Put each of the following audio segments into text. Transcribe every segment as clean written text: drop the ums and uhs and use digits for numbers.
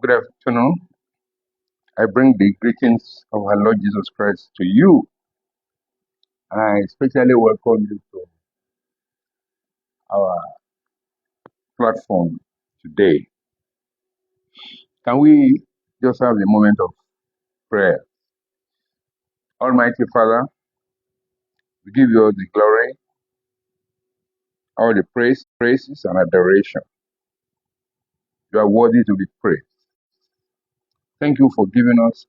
Good afternoon. I bring the greetings of our Lord Jesus Christ to you, and I especially welcome you to our platform today. Can we just have a moment of prayer? Almighty Father, we give you all the glory, all the praises, and adoration. You are worthy to be praised. Thank you for giving us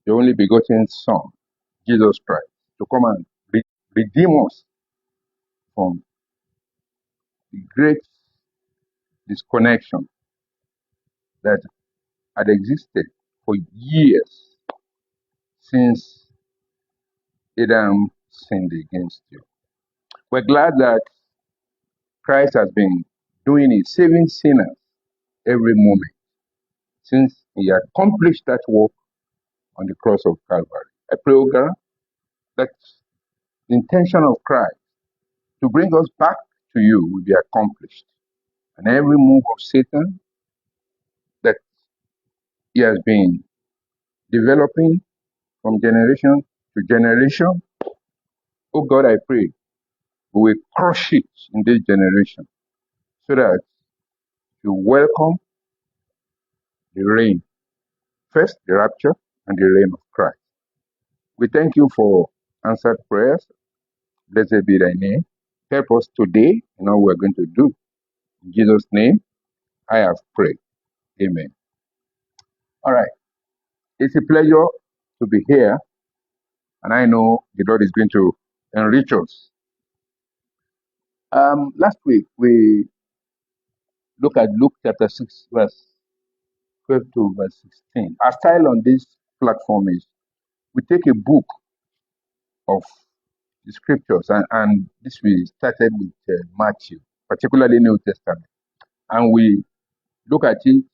the only begotten Son, Jesus Christ, to come and redeem us from the great disconnection that had existed for years since Adam sinned against you. We're glad that Christ has been doing it, saving sinners every moment since he accomplished that work on the cross of Calvary. I pray, O God, that the intention of Christ to bring us back to you will be accomplished. And every move of Satan that he has been developing from generation to generation, oh God, I pray we will crush it in this generation so that you welcome the reign. First, the rapture and the reign of Christ. We thank you for answered prayers. Blessed be thy name. Help us today in all we're going to do. In Jesus' name, I have prayed. Amen. All right. It's a pleasure to be here, and I know the Lord is going to enrich us. Last week, we looked at Luke chapter 6, verse 12 to verse 16. Our style on this platform is we take a book of the scriptures, and this we started with Matthew, particularly New Testament, and we look at it,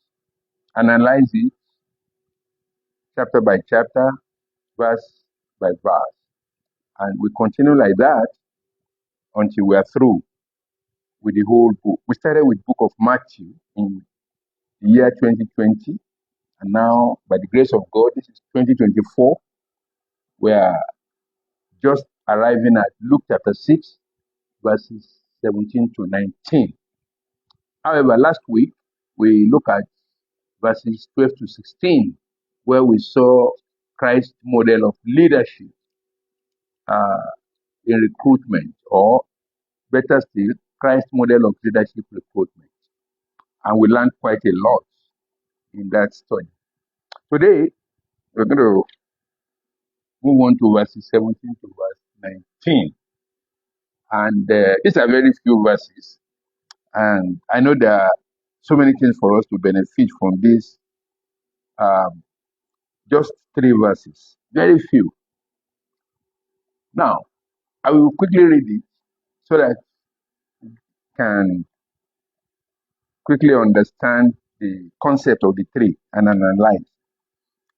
analyze it, chapter by chapter, verse by verse, and we continue like that until we are through with the whole book. We started with book of Matthew in the year 2020, and now, by the grace of God, this is 2024. We are just arriving at Luke chapter 6, verses 17 to 19. However, last week, we look at verses 12 to 16, where we saw Christ's model of leadership uh, in recruitment, or better still, Christ's model of leadership recruitment. And we learned quite a lot in that study. Today, we're going to move on to verses 17 to verse 19. And these are very few verses. And I know there are so many things for us to benefit from this. Just three verses, very few. Now, I will quickly read it so that you can quickly understand the concept of the three and analyze.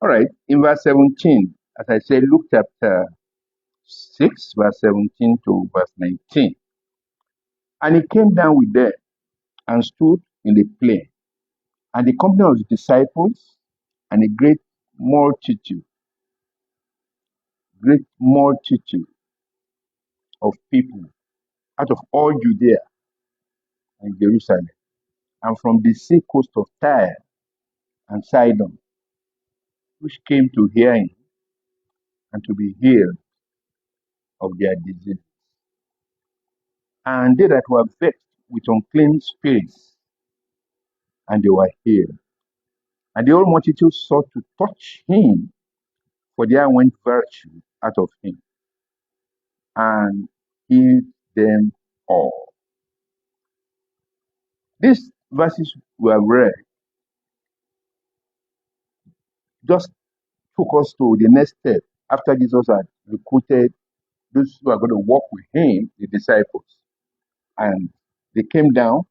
All right, in verse 17, as I said, Luke chapter 6, verse 17 to verse 19. And he came down with them and stood in the plain, and the company of his disciples and a great multitude of people out of all Judea and Jerusalem, and from the sea coast of Tyre and Sidon, which came to hear him and to be healed of their disease. And they that were vexed with unclean spirits, and they were healed. And the whole multitude sought to touch him, for there went virtue out of him, and healed them all. These verses were read just took us to the next step after Jesus had recruited those who are going to walk with him, the disciples. And they came down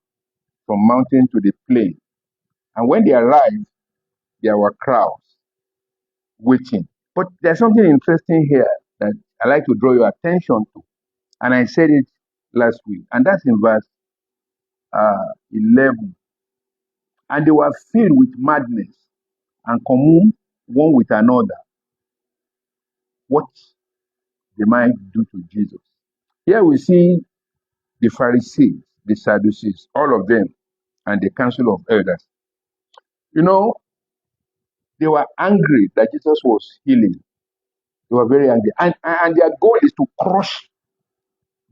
from mountain to the plain. And when they arrived, there were crowds waiting. But there's something interesting here that I like to draw your attention to. And I said it last week. And that's in verse 11. And they were filled with madness and commune one with another, what they might do to Jesus. Here we see the Pharisees, the Sadducees, all of them, and the council of elders. You know, they were angry that Jesus was healing. They were very angry. And their goal is to crush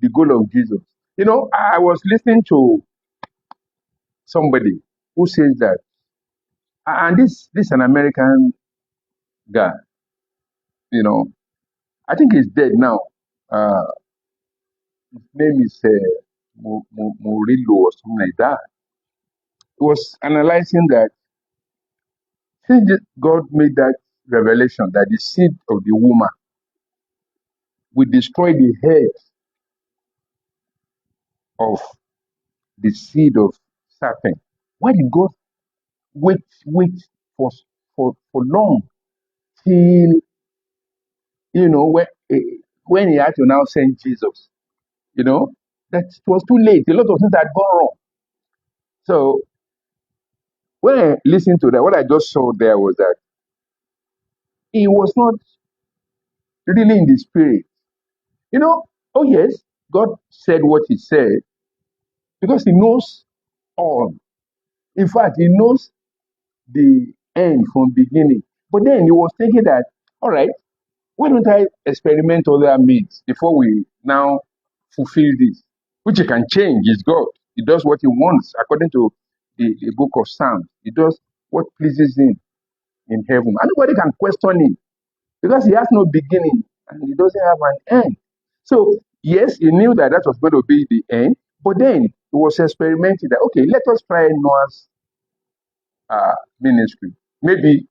the goal of Jesus. You know, I was listening to somebody who says that, and this is an American guy, you know, I think he's dead now. Uh, his name is Murillo or something like that. He was analyzing that since God made that revelation that the seed of the woman will destroy the head of the seed of serpent, why did God wait for long till, you know, when he had to now send Jesus, you know, that it was too late. A lot of things had gone wrong. So when I listened to that, what I just saw there was that he was not really in the spirit. You know, oh yes, God said what he said because he knows all. In fact, he knows the end from beginning. But then he was thinking that, all right, why don't I experiment other means before we now fulfill this? Which he can change. Is God. He does what he wants according to the book of Psalms. He does what pleases him in heaven. And nobody can question him because he has no beginning and he doesn't have an end. So, yes, he knew that that was going to be the end, but then he was experimenting that, okay, let us try Noah's ministry. Maybe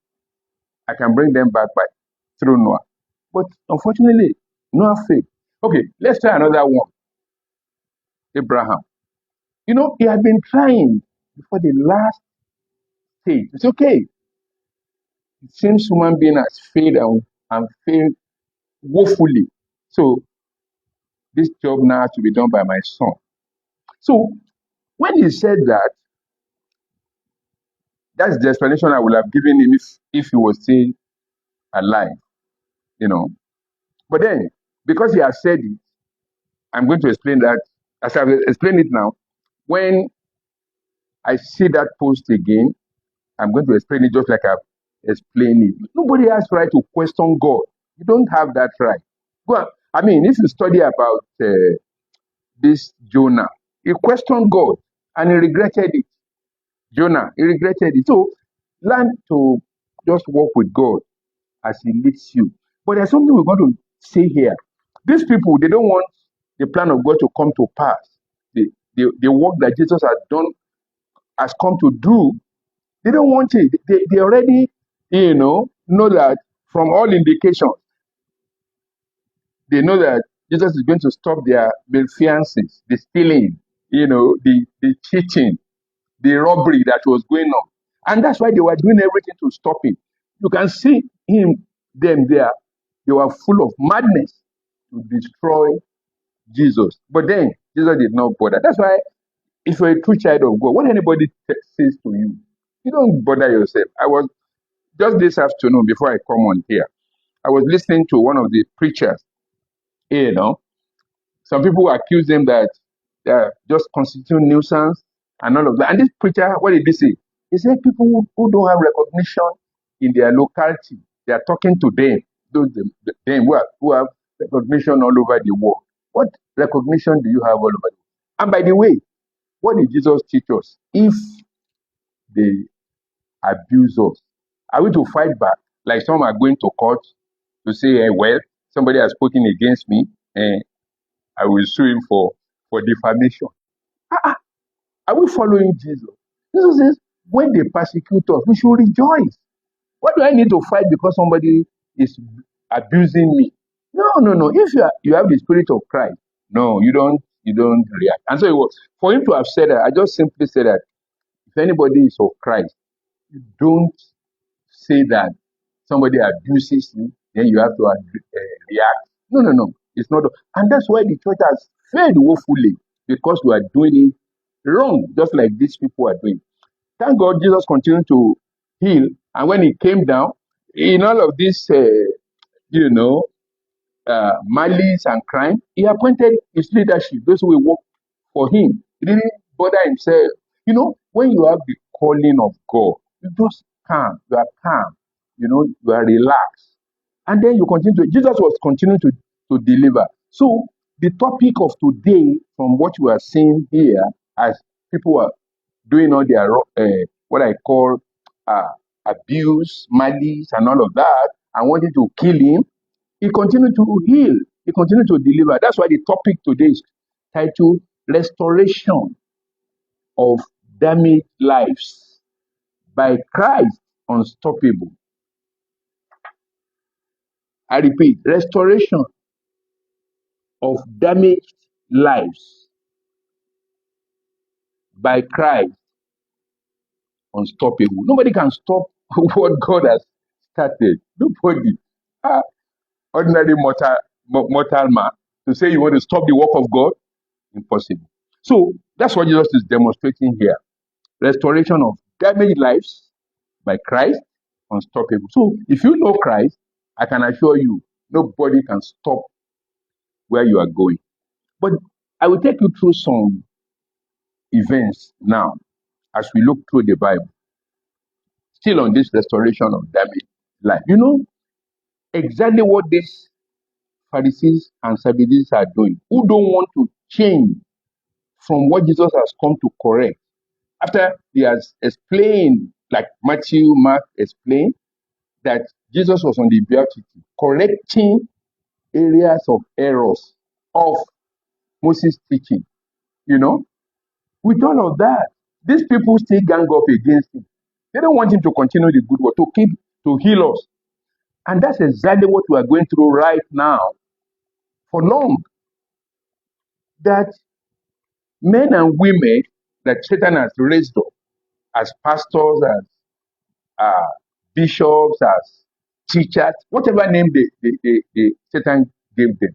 I can bring them back by through Noah. But unfortunately, Noah failed. Okay, let's try another one. Abraham. You know, he had been trying before the last stage. It's okay. It seems human being has failed and failed woefully. So this job now has to be done by my son. So when he said that, that's the explanation I would have given him if he was still alive, you know. But then, because he has said it, I'm going to explain that. As I've explained it now, when I see that post again, I'm going to explain it just like I've explained it. Nobody has right to question God. You don't have that right. Go on. I mean, if you study about this Jonah, he questioned God and he regretted it. Jonah, he regretted it. So learn to just walk with God as he leads you. But there's something we're going to say here. These people, they don't want the plan of God to come to pass. The work that Jesus has come to do, they don't want it. They already, know that from all indications, they know that Jesus is going to stop their malfeasance, the stealing, the cheating, the robbery that was going on. And that's why they were doing everything to stop him. You can see them there. They were full of madness to destroy Jesus. But then Jesus did not bother. That's why if you're a true child of God, what anybody says to you, you don't bother yourself. I was just this afternoon before I come on here, I was listening to one of the preachers. Some people accuse them that they are just constituting nuisance and all of that. And this preacher, what did he say? He said people who don't have recognition in their locality, they are talking to them, them who have recognition all over the world. What recognition do you have all over the world? And by the way, what did Jesus teach us? If they abuse us, are we to fight back? Like some are going to court to say, well, somebody has spoken against me, and I will sue him for defamation. Are we following Jesus? Jesus says, when they persecute us, we should rejoice. What do I need to fight because somebody is abusing me? No. If you have the spirit of Christ, no, you don't react. And so it was for him to have said that. I just simply said that if anybody is of Christ, you don't say that somebody abuses you, then you have to react. No. It's not. And that's why the church has failed woefully because we are doing it wrong, just like these people are doing. Thank God Jesus continued to heal And when he came down, in all of this, you know, malice and crime, he appointed his leadership, those who will work for him. He didn't bother himself. You know, when you have the calling of God, you just calm, you are calm, you know, you are relaxed. And then you continue to, Jesus was continuing to deliver. So the topic of today, from what we are seeing here, as people are doing all their, what I call uh, abuse, malice, and all of that, and wanting to kill him, he continued to heal. He continued to deliver. That's why the topic today is titled Restoration of Damaged Lives by Christ Unstoppable. I repeat, restoration of damaged lives by Christ Unstoppable. Nobody can stop what God has started. Nobody. Ah, ordinary mortal man to say you want to stop the work of God, impossible. So that's what Jesus is demonstrating here. Restoration of damaged lives by Christ, unstoppable. So if you know Christ, I can assure you, nobody can stop where you are going. But I will take you through some events now as we look through the Bible, still on this restoration of damaged life. You know exactly what these Pharisees and Sadducees are doing, who don't want to change from what Jesus has come to correct. After he has explained, like Matthew, Mark explained, that Jesus was on the beatitude, correcting areas of errors of Moses' teaching. You know, with all of that, these people still gang up against him. They don't want him to continue the good work, to heal us. And that's exactly what we are going through right now for long. That men and women that Satan has raised up as pastors, as uh, bishops, as teachers, whatever name Satan gave them.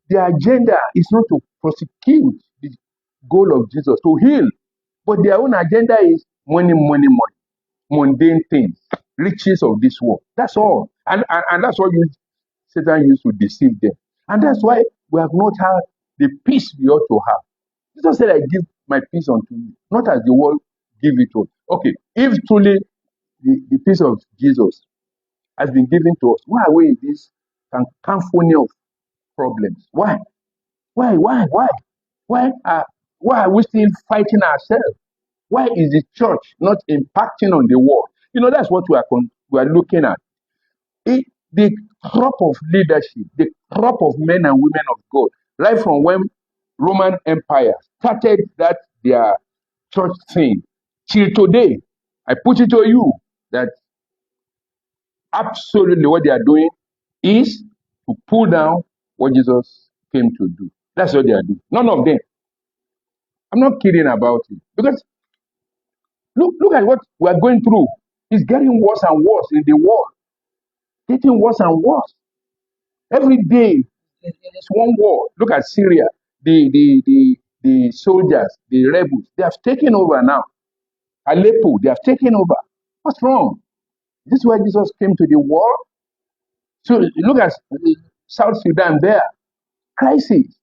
Their agenda is not to prosecute the goal of Jesus, to heal, but their own agenda is money, money, money, mundane things, riches of this world. That's all. And that's what Satan used to deceive them. And that's why we have not had the peace we ought to have. Jesus said, I give my peace unto you, not as the world give it to us. Okay, if truly the peace of Jesus has been given to us, why are we in this cacophony of problems? Why? Why? Why? Why? Why are why are we still fighting ourselves? Why is the church not impacting on the world? You know, that's what we are looking at. The crop of leadership, the crop of men and women of God, right from when Roman Empire started that their church thing till today, I put it to you that absolutely what they are doing is to pull down what Jesus came to do. That's what they are doing. None of them. I'm not kidding about it. Because look at what we are going through. It's getting worse and worse in the world. Getting worse and worse. Every day, it's one war. Look at Syria. The soldiers, the rebels, they have taken over now. Aleppo, they have taken over. What's wrong? This is why Jesus came to the world. So look at South Sudan there. Crisis.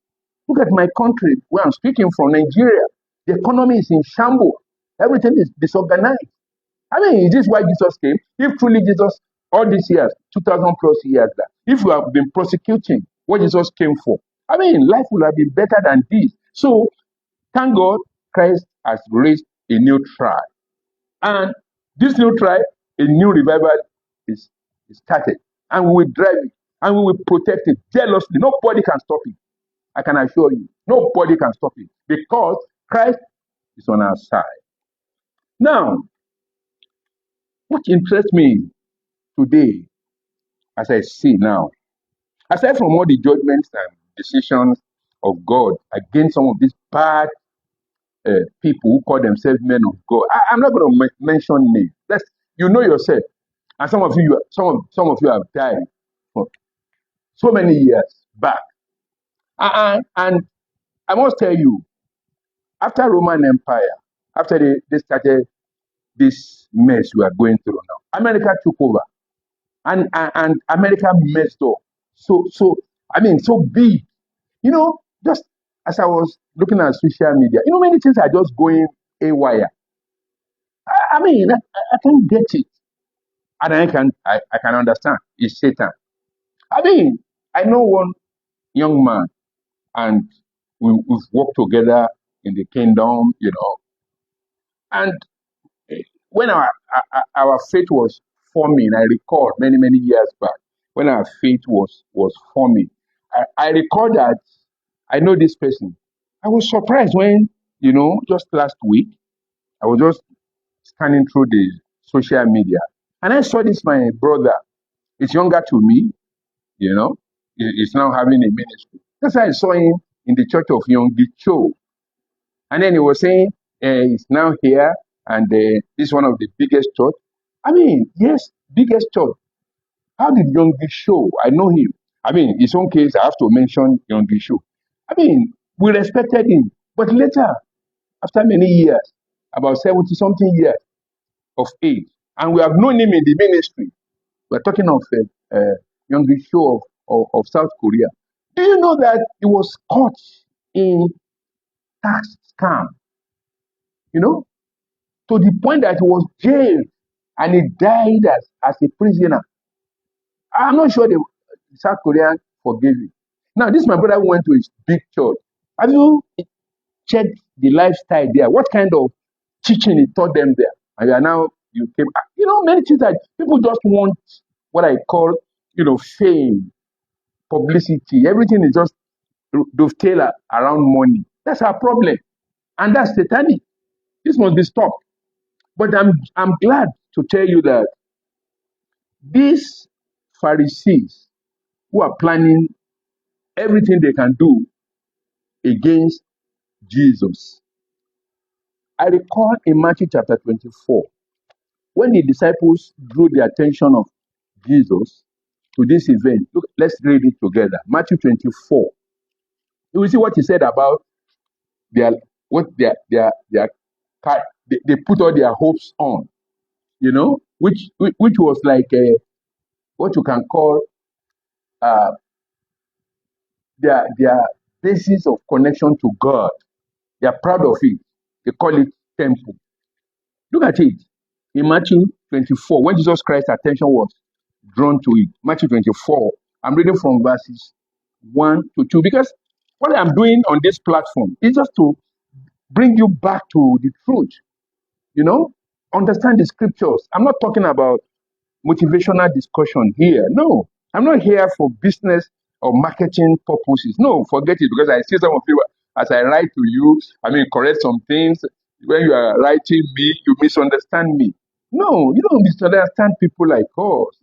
Look at my country, where I'm speaking from, Nigeria. The economy is in shambles. Everything is disorganized. I mean, is this why Jesus came? If truly Jesus, all these years, 2,000 plus years, that if we have been prosecuting what Jesus came for, I mean, life would have been better than this. So, thank God, Christ has raised a new tribe. And this new tribe, a new revival is started. And we will drive it. And we will protect it jealously. Nobody can stop it. I can assure you. Nobody can stop it. Because Christ is on our side. Now, what interests me today, as I see now, aside from all the judgments and decisions of God against some of these bad people who call themselves men of God, I'm not going to mention names. You know yourself, and some of you have died for so many years back. And I must tell you, after Roman Empire, after they started this mess we are going through now. America took over, and America messed up. So I mean, so big. Just as I was looking at social media, many things are just going haywire. I mean, I can't get it, and I can understand. It's Satan. I mean, I know one young man, and we've worked together in the kingdom, and when our faith was forming, I recall many years back when our faith was forming. I recall that I know this person. I was surprised when just last week I was just scanning through the social media and I saw this my brother. He's younger to me, you know. He's now having a ministry. That's why I saw him in the church of Yongi Cho. And then he was saying he's now here and this is one of the biggest church. I mean, yes, biggest church. How did Yongi Show? I know him. I mean, his own case, I have to mention Yongi Show. I mean, we respected him. But later, after many years, about 70 something years of age, and we have known him in the ministry. We're talking of Yongi Show of South Korea. Do you know that he was caught in tax scam? To the point that he was jailed and he died as a prisoner. I'm not sure the South Korean forgave him. Now, this my brother went to his big church. Have you checked the lifestyle there? What kind of teaching he taught them there? And you came, many things that people just want what I call, fame, publicity. Everything is just dovetail around money. That's our problem. And that's satanic. This must be stopped. But I'm glad to tell you that these Pharisees who are planning everything they can do against Jesus. I recall in Matthew chapter 24, when the disciples drew the attention of Jesus to this event. Look, let's read it together. Matthew 24. You will see what he said about their what their they put all their hopes on, which was like what you can call uh, their basis of connection to God. They are proud of it. They call it temple. Look at it in Matthew 24, when Jesus Christ's attention was drawn to it. Matthew 24, I'm reading from verses 1 to 2 because what I'm doing on this platform is just to bring you back to the truth, understand the scriptures. I'm not talking about motivational discussion here. No, I'm not here for business or marketing purposes. No, forget it, because I see some of you, as I write to you, correct some things. When you are writing me, you misunderstand me. No, you don't misunderstand people like us.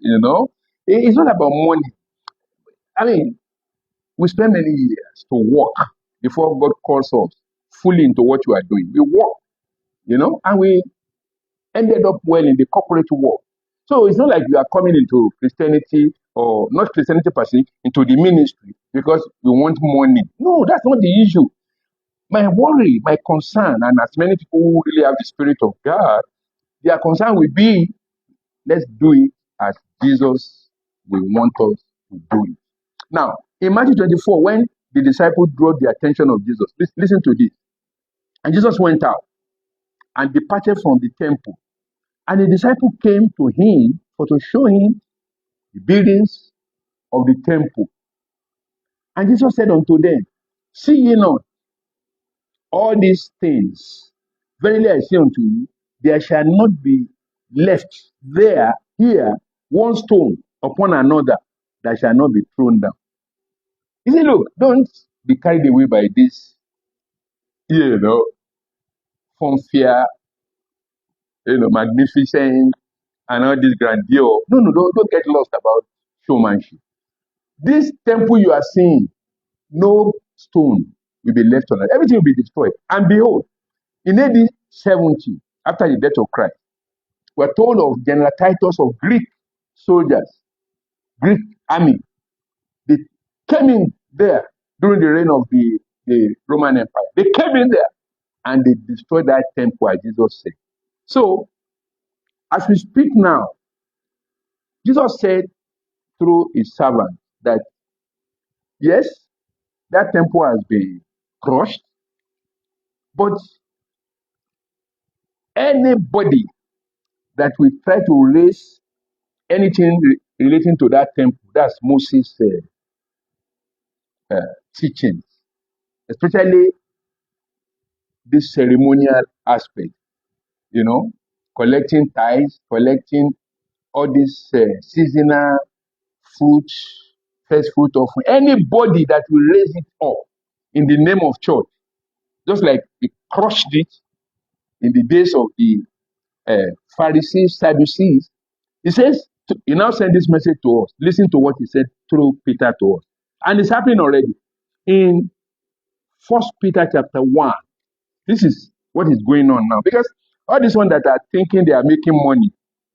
It's not about money. We spend many years to work before God calls us fully into what you are doing. We work, and we ended up well in the corporate world. So it's not like you are coming into Christianity, or not Christianity per se, into the ministry because we want money. No, that's not the issue. My worry, my concern, and as many people who really have the Spirit of God, their concern will be, let's do it as Jesus will want us to do it. Now, in Matthew 24, when the disciples drew the attention of Jesus, listen to this. And Jesus went out and departed from the temple. And the disciple came to him to show him the buildings of the temple. And Jesus said unto them, see ye not all these things? Verily I say unto you, there shall not be left here one stone upon another that shall not be thrown down. He said, look, don't be carried away by this, fanfare, magnificent, and all this grandeur. No, don't get lost about showmanship. This temple you are seeing, no stone will be left on it. Everything will be destroyed. And behold, in AD 70, after the death of Christ, we're told of General Titus of Greek soldiers, Greek army. They came in there during the reign of the Roman Empire. They came in there and they destroyed that temple, as Jesus said. So, As we speak now, Jesus said through his servant that yes, that temple has been crushed, but anybody that will try to raise anything relating to that temple, that's Moses' teachings, especially this ceremonial aspect, you know, collecting tithes, collecting all this seasonal fruit, first fruit of anybody that will raise it up in the name of church, just like he crushed it in the days of the Pharisees, Sadducees. He says, he now sent this message to us. Listen to what he said through Peter to us. And it's happening already. In First Peter chapter 1, this is what is going on now. Because all these ones that are thinking they are making money,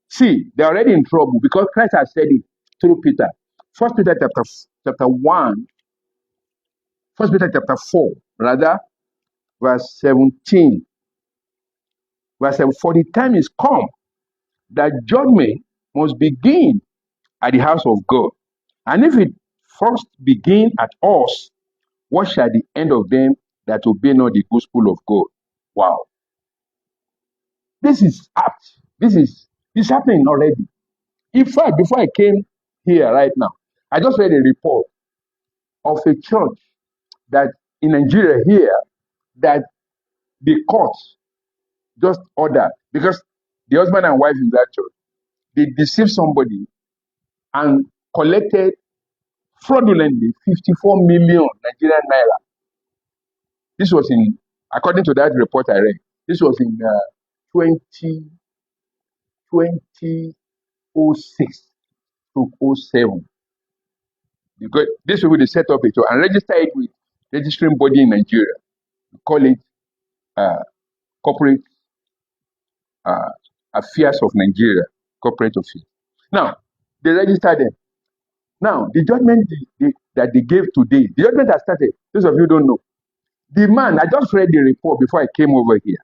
see, they're already in trouble because Christ has said it through Peter. First Peter chapter 1, First Peter chapter 4, rather, verse 17. Verse 7, for the time is come that judgment must begin at the house of God. And if it first begin at us, what shall the end of them that obey not the gospel of God? Wow. This is apt. It's happening already. In fact, before I came here right now, I just read a report of a church that in Nigeria here that the courts just ordered because the husband and wife in that church, they deceived somebody and collected fraudulently 54 million Nigerian naira. This was according to that report I read, this was in 2006 to 07. Because this way they set up it and register it with registering body in Nigeria. We call it Corporate Affairs of Nigeria, Corporate Affairs. Now, they registered them. Now, the judgment that they gave today, the judgment has started. Those of you don't know. The man, I just read the report before I came over here.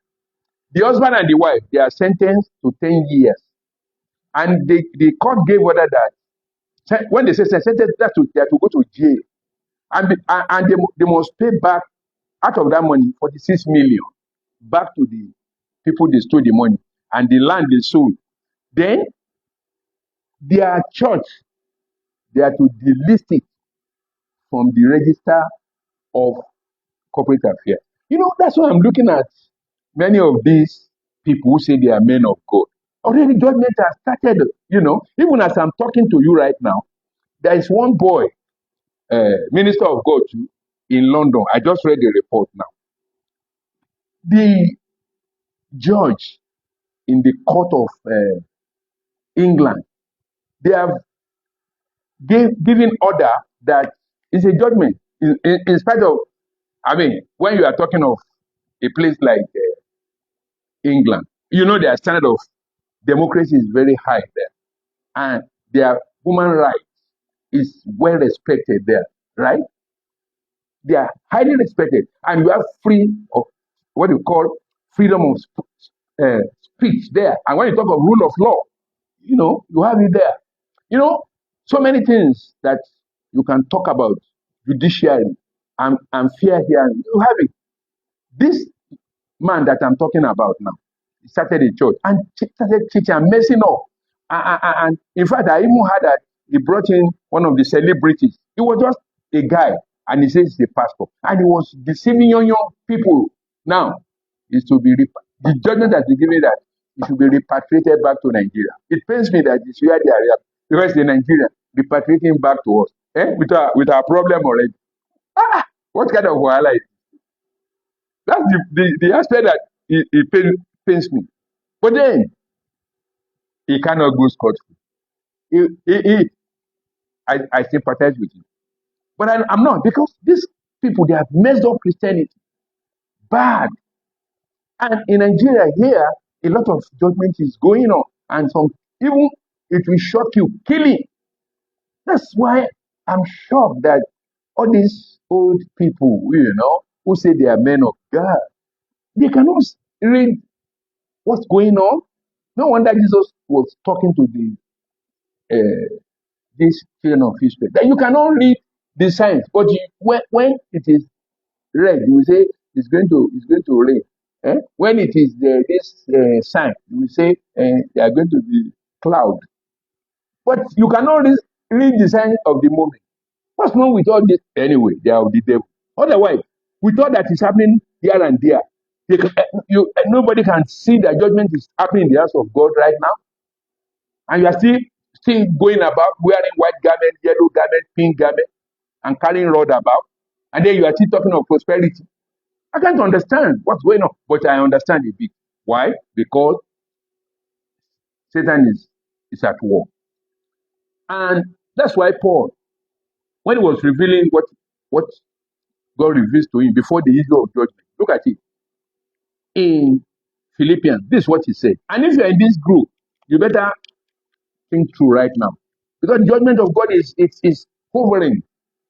The husband and the wife, they are sentenced to 10 years. And the court gave order that when they say sentence, they have to go to jail. And they must pay back out of that money 46 million back to the people they stole the money and the land they sold. Then their church, they are to delist it from the register of corporate affairs. You know, that's why I'm looking at many of these people who say they are men of God. Already judgment has started, you know. Even as I'm talking to you right now, there is one boy, minister of God too, in London. I just read the report now. The judge in the court of England, they have given order that it's a judgment in spite of, I mean, when you are talking of a place like England, you know their standard of democracy is very high there, and their human rights is well respected there, right? They are highly respected, and you have free of what you call freedom of speech there. And when you talk of rule of law, you know, you have it there. You know, so many things that you can talk about judiciary and fair hearing. You have it. This man that I'm talking about now, he started a church and started teaching and messing up. And in fact, I even heard that he brought in one of the celebrities. He was just a guy, and he says he's a pastor, and he was deceiving young people. Now, is to be the judgment that he given that it should be repatriated back to Nigeria. It pains me that it's where they are because the Nigeria repatriating back to us, with our problem already. What kind of wahala is that's the aspect that it pains me. But then he cannot go scot-free. I sympathize with him. But I'm not, because these people, they have messed up Christianity bad. And in Nigeria here, a lot of judgment is going on. And some, even it will shock you, killing. That's why I'm shocked that all these old people, you know, who say they are men of God, they cannot read what's going on. No wonder Jesus was talking to these children of Israel. That you cannot read the signs, but when it is read, you will say it's going to rain. When it is this sign, you will say they are going to be cloud. But you cannot read the sign of the moment. What's wrong with all this? Anyway, they are of the devil. Otherwise, we thought that it's happening here and there. Nobody can see that judgment is happening in the house of God right now, and you are still going about wearing white garment, yellow garment, pink garment, and carrying rod about, and then you are still talking of prosperity. I can't understand what's going on, but I understand a bit. Why? Because Satan is at war, and that's why Paul, when he was revealing what God reveals to him before the issue of judgment, look at it in Philippians. This is what he said. And if you're in this group, you better think through right now, because the judgment of God is hovering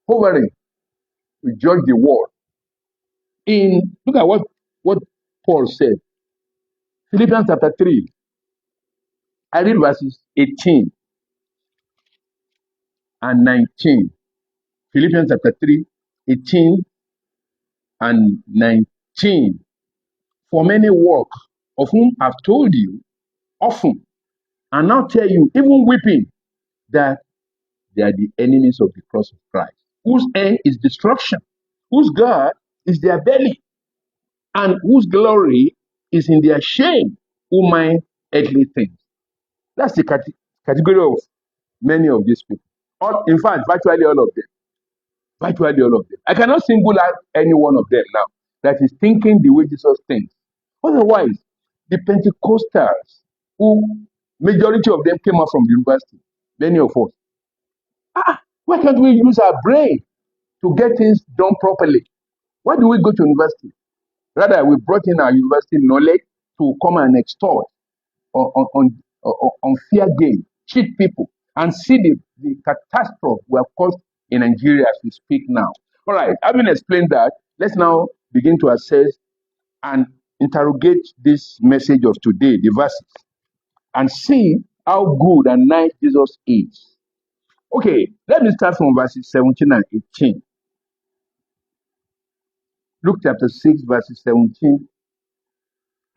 to judge the world. Look at what Paul said. Philippians chapter 3. I read verses 18 and 19. Philippians chapter 3, 18 and 19. For many work, of whom I've told you often, and now tell you, even weeping, that they are the enemies of the cross of Christ, whose end is destruction, whose God is their belly, and whose glory is in their shame, who mind earthly things. That's the category of many of these people. In fact, virtually all of them. Virtually all of them. I cannot single out any one of them now that is thinking the way Jesus thinks. Otherwise, the Pentecostals, who majority of them came out from the university, many of us. Why can't we use our brain to get things done properly? Why do we go to university? Rather, we brought in our university knowledge to come and extort on fair gain, cheat people, and see the catastrophe we have caused in Nigeria as we speak now. All right, having explained that, let's now begin to assess and interrogate this message of today, the verses, and see how good and nice Jesus is. Okay, let me start from verses 17 and 18. Luke chapter 6, verses 17,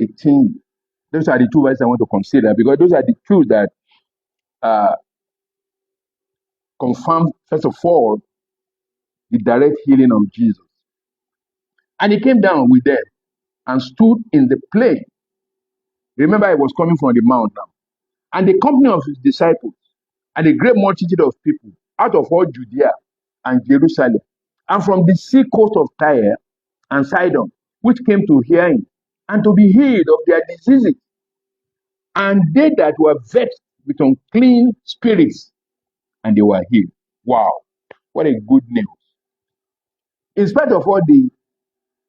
18. Those are the two verses I want to consider, because those are the two that confirm, first of all, the direct healing of Jesus. And he came down with them and stood in the plain. Remember, he was coming from the mount now. And the company of his disciples and a great multitude of people out of all Judea and Jerusalem, and from the sea coast of Tyre and Sidon, which came to hear him and to be healed of their diseases. And they that were vexed with unclean spirits, and they were healed. Wow, what a good news. In spite of all the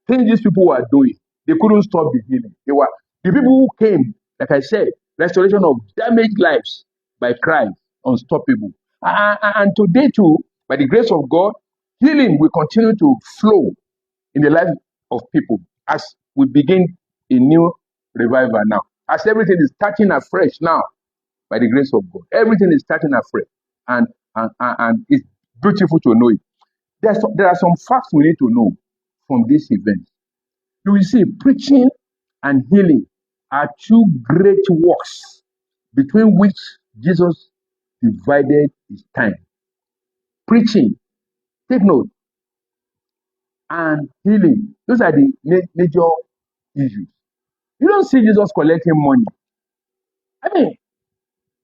things these people were doing, they couldn't stop the healing. The people who came, like I said, restoration of damaged lives by Christ, unstoppable. And today too, by the grace of God, healing will continue to flow in the life of people as we begin a new revival now. As everything is starting afresh now, by the grace of God, everything is starting afresh, and it's beautiful to know it. There are some facts we need to know from this event. You will see, preaching and healing are two great works between which Jesus divided his time. Preaching, take note, and healing, those are the major issues. You don't see Jesus collecting money. I mean,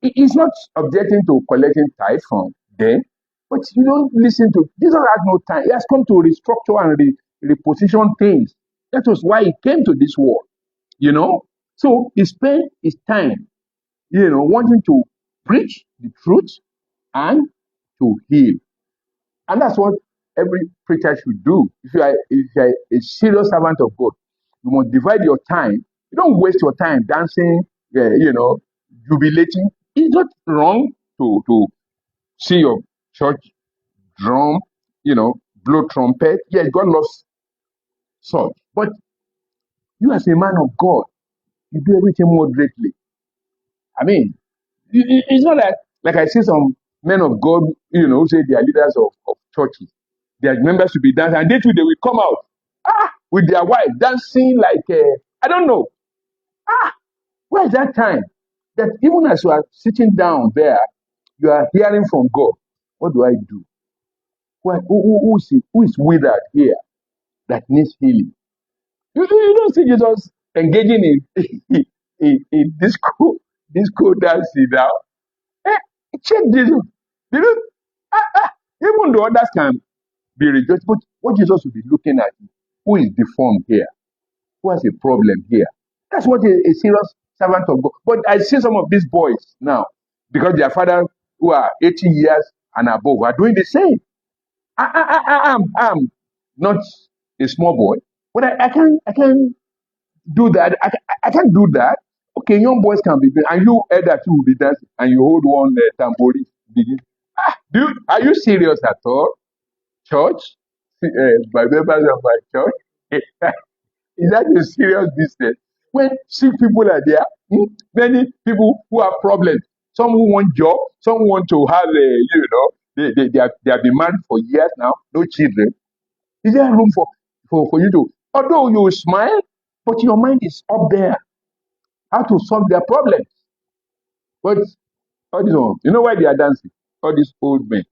he's not objecting to collecting tithes from them, but you don't listen to, Jesus has no time. He has come to restructure and reposition things. That was why he came to this world, you know. So he spent his time, wanting to preach the truth and to heal. And that's what every preacher should do. If you are a serious servant of God, you must divide your time. You don't waste your time dancing, jubilating. It's not wrong to see your church drum, blow trumpet. Yes, God loves such. But you as a man of God, you do everything moderately. I mean, it's not like I see some men of God, who say they are leaders of churches. Their members should be dancing, and they too they will come out with their wife dancing like I don't know. Where is that time that even as you are sitting down there, you are hearing from God? What do I do? Who is withered here that needs healing? You don't see Jesus engaging in disco dancing now. Eh, check Jesus. You know, even though others can be rejoiced, but what Jesus will be looking at is who is deformed here, who has a problem here. That's what a serious servant of God. But I see some of these boys now, because their father who are 80 years and above are doing the same. I'm not a small boy, but I can do that. I can't do that. Okay, young boys can be doing, and you elder too will be dancing, and you hold one tambourine. Begin. Are you serious at all, church? My members of my church, is that a serious business? When sick people are there, many people who have problems, some who want job, some who want to have, they have been married for years now, no children. Is there room for you to, although you smile, but your mind is up there, how to solve their problems. But all this one, you know why they are dancing? All these old men.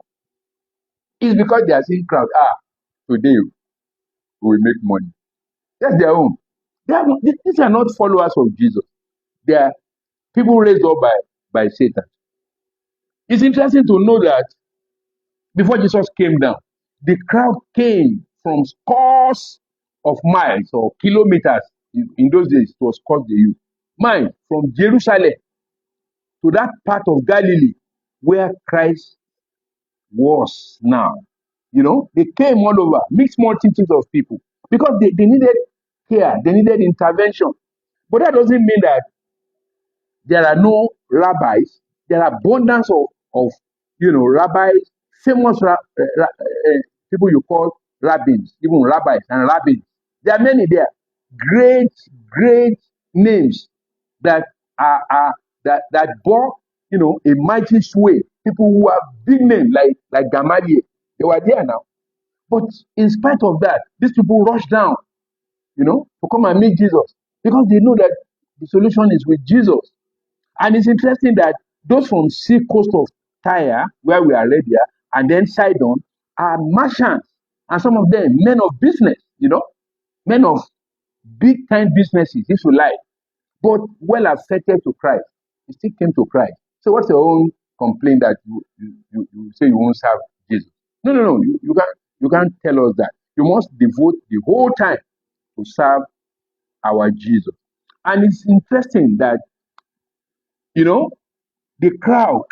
It's because they are seeing crowd. Today we will make money. That's their own. These are not followers of Jesus. They are people raised up by Satan. It's interesting to know that before Jesus came down, the crowd came from scores of miles or kilometers. In those days, it was called the youth. Mine from Jerusalem to that part of Galilee where Christ was now. They came all over, mixed multitudes of people because they needed care, they needed intervention. But that doesn't mean that there are no rabbis. There are abundance of rabbis, famous people you call rabbins, even rabbis and rabbins. There are many there. Great, great names that that bore a mighty sway. People who have big names like Gamaliel, they were there now. But in spite of that, these people rush down, to come and meet Jesus because they know that the solution is with Jesus. And it's interesting that those from sea coast of Tyre, where we are Arabia, and then Sidon, are merchants, and some of them men of business, men of big time businesses, if you like, but well affected to Christ. You still came to Christ. So what's your own complaint that you say you won't serve Jesus? No. You can't tell us that. You must devote the whole time to serve our Jesus. And it's interesting that the crowd,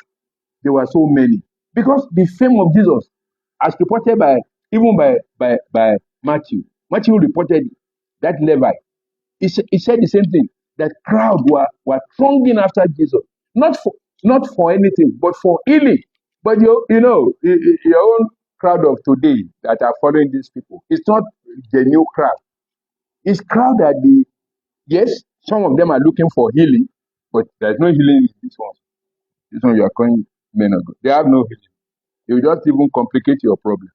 there were so many because the fame of Jesus, as reported by Matthew. Matthew reported that Levi. He said the same thing. That crowd were thronging after Jesus, not for anything, but for healing. But your own crowd of today that are following these people, it's not the new crowd. It's crowd that yes, some of them are looking for healing, but there's no healing in this one. This one you are calling men of God. They have no healing. They will just even complicate your problem.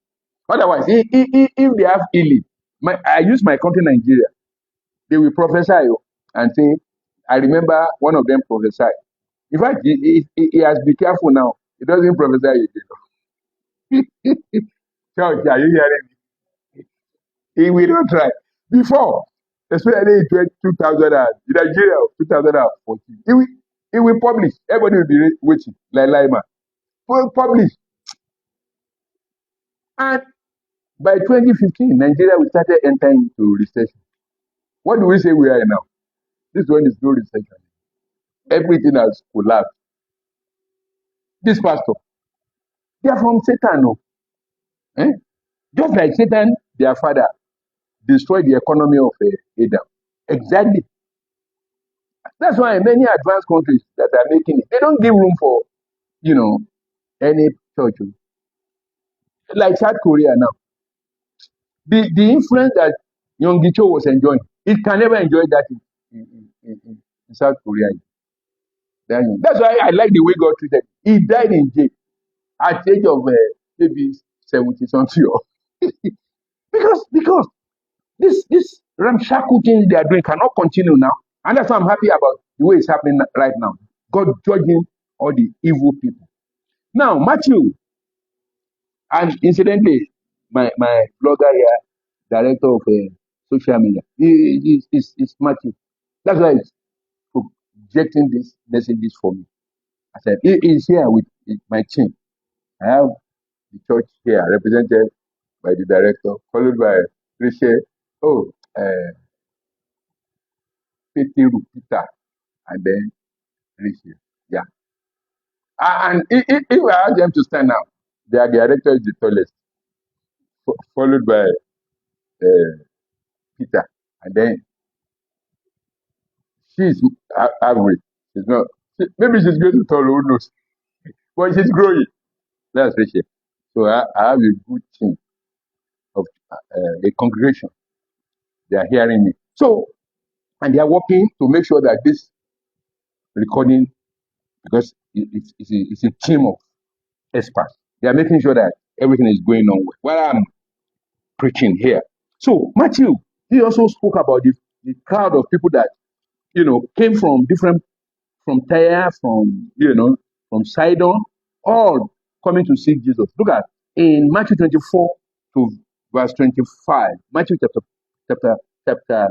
Otherwise, if they have healing, I use my country Nigeria, they will prophesy and say, I remember one of them prophesied. In fact, he has to be careful now. He doesn't prophesy again. Church, are you hearing me? He will not try. Before, especially in 2000 in Nigeria, 2014, he will publish. Everybody will be waiting, like Lima. Publish. And by 2015, Nigeria we started entering into recession. What do we say we are in now? This one is no recession. Everything has collapsed. This pastor, they are from Satan. No? Just like Satan, their father, destroyed the economy of Adam. Exactly. That's why many advanced countries that are making it, they don't give room for, any church. Like South Korea now. The influence that Yong Gicho was enjoying, it can never enjoy that in South Korea. That's why I like the way God treated him. He died in jail at the age of maybe 70 something. Because this ramshackle thing they are doing cannot continue now. And that's why I'm happy about the way it's happening right now. God judging all the evil people. Now, Matthew, and incidentally, my blogger here, director of social media, is Matthew. That's why he's projecting these messages for me. I said, he is here with my team. I have the church here represented by the director, followed by Rachel, Peter, and then Rachel. Yeah. And if I ask them to stand now, their director is the tallest, followed by Peter, and then she's average. She's not. Maybe she's going to tall, who knows? But she's growing. That's Rachel. So I have a good team of a congregation. They are hearing me. So, and they are working to make sure that this recording, because it's a team of experts, they are making sure that everything is going on well while I'm preaching here. So, Matthew, he also spoke about the crowd of people that, came from different, from Tyre, from Sidon, all coming to see Jesus. Look at in Matthew 24 to verse 25. Matthew chapter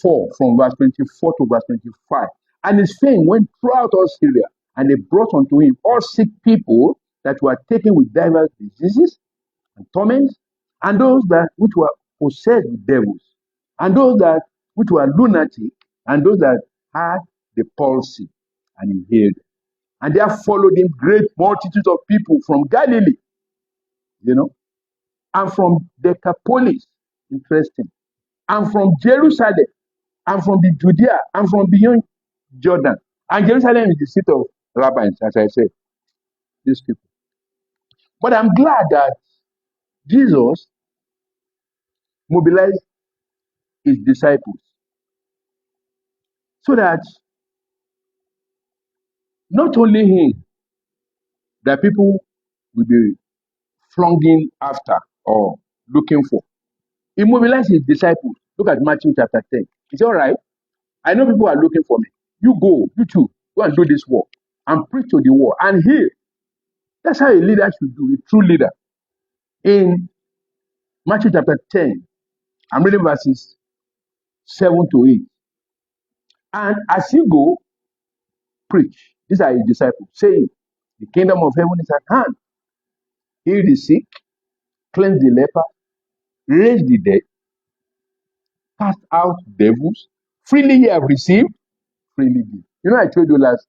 4, from verse 24 to verse 25. And his fame went throughout all Syria, and they brought unto him all sick people that were taken with divers diseases and torments, and those that which were possessed with devils, and those that which were lunatic, and those that had the palsy, and he healed. And there followed him great multitudes of people from Galilee, and from Decapolis, interesting, and from Jerusalem, and from the Judea, and from beyond Jordan. And Jerusalem is the seat of rabbis, as I said, these people. But I'm glad that Jesus mobilized his disciples so that not only him, that people will be flunging after or looking for. He mobilized his disciples. Look at Matthew chapter 10. It's all right. I know people are looking for me. You go, you too, go and do this work and preach to the world and heal. That's how a leader should do, a true leader. In Matthew chapter 10, I'm reading verses 7 to 8. And as you go, preach. These are his disciples, saying, the kingdom of heaven is at hand. Heal the sick, cleanse the leper, raise the dead, cast out devils. Freely ye have received, freely give. I told you last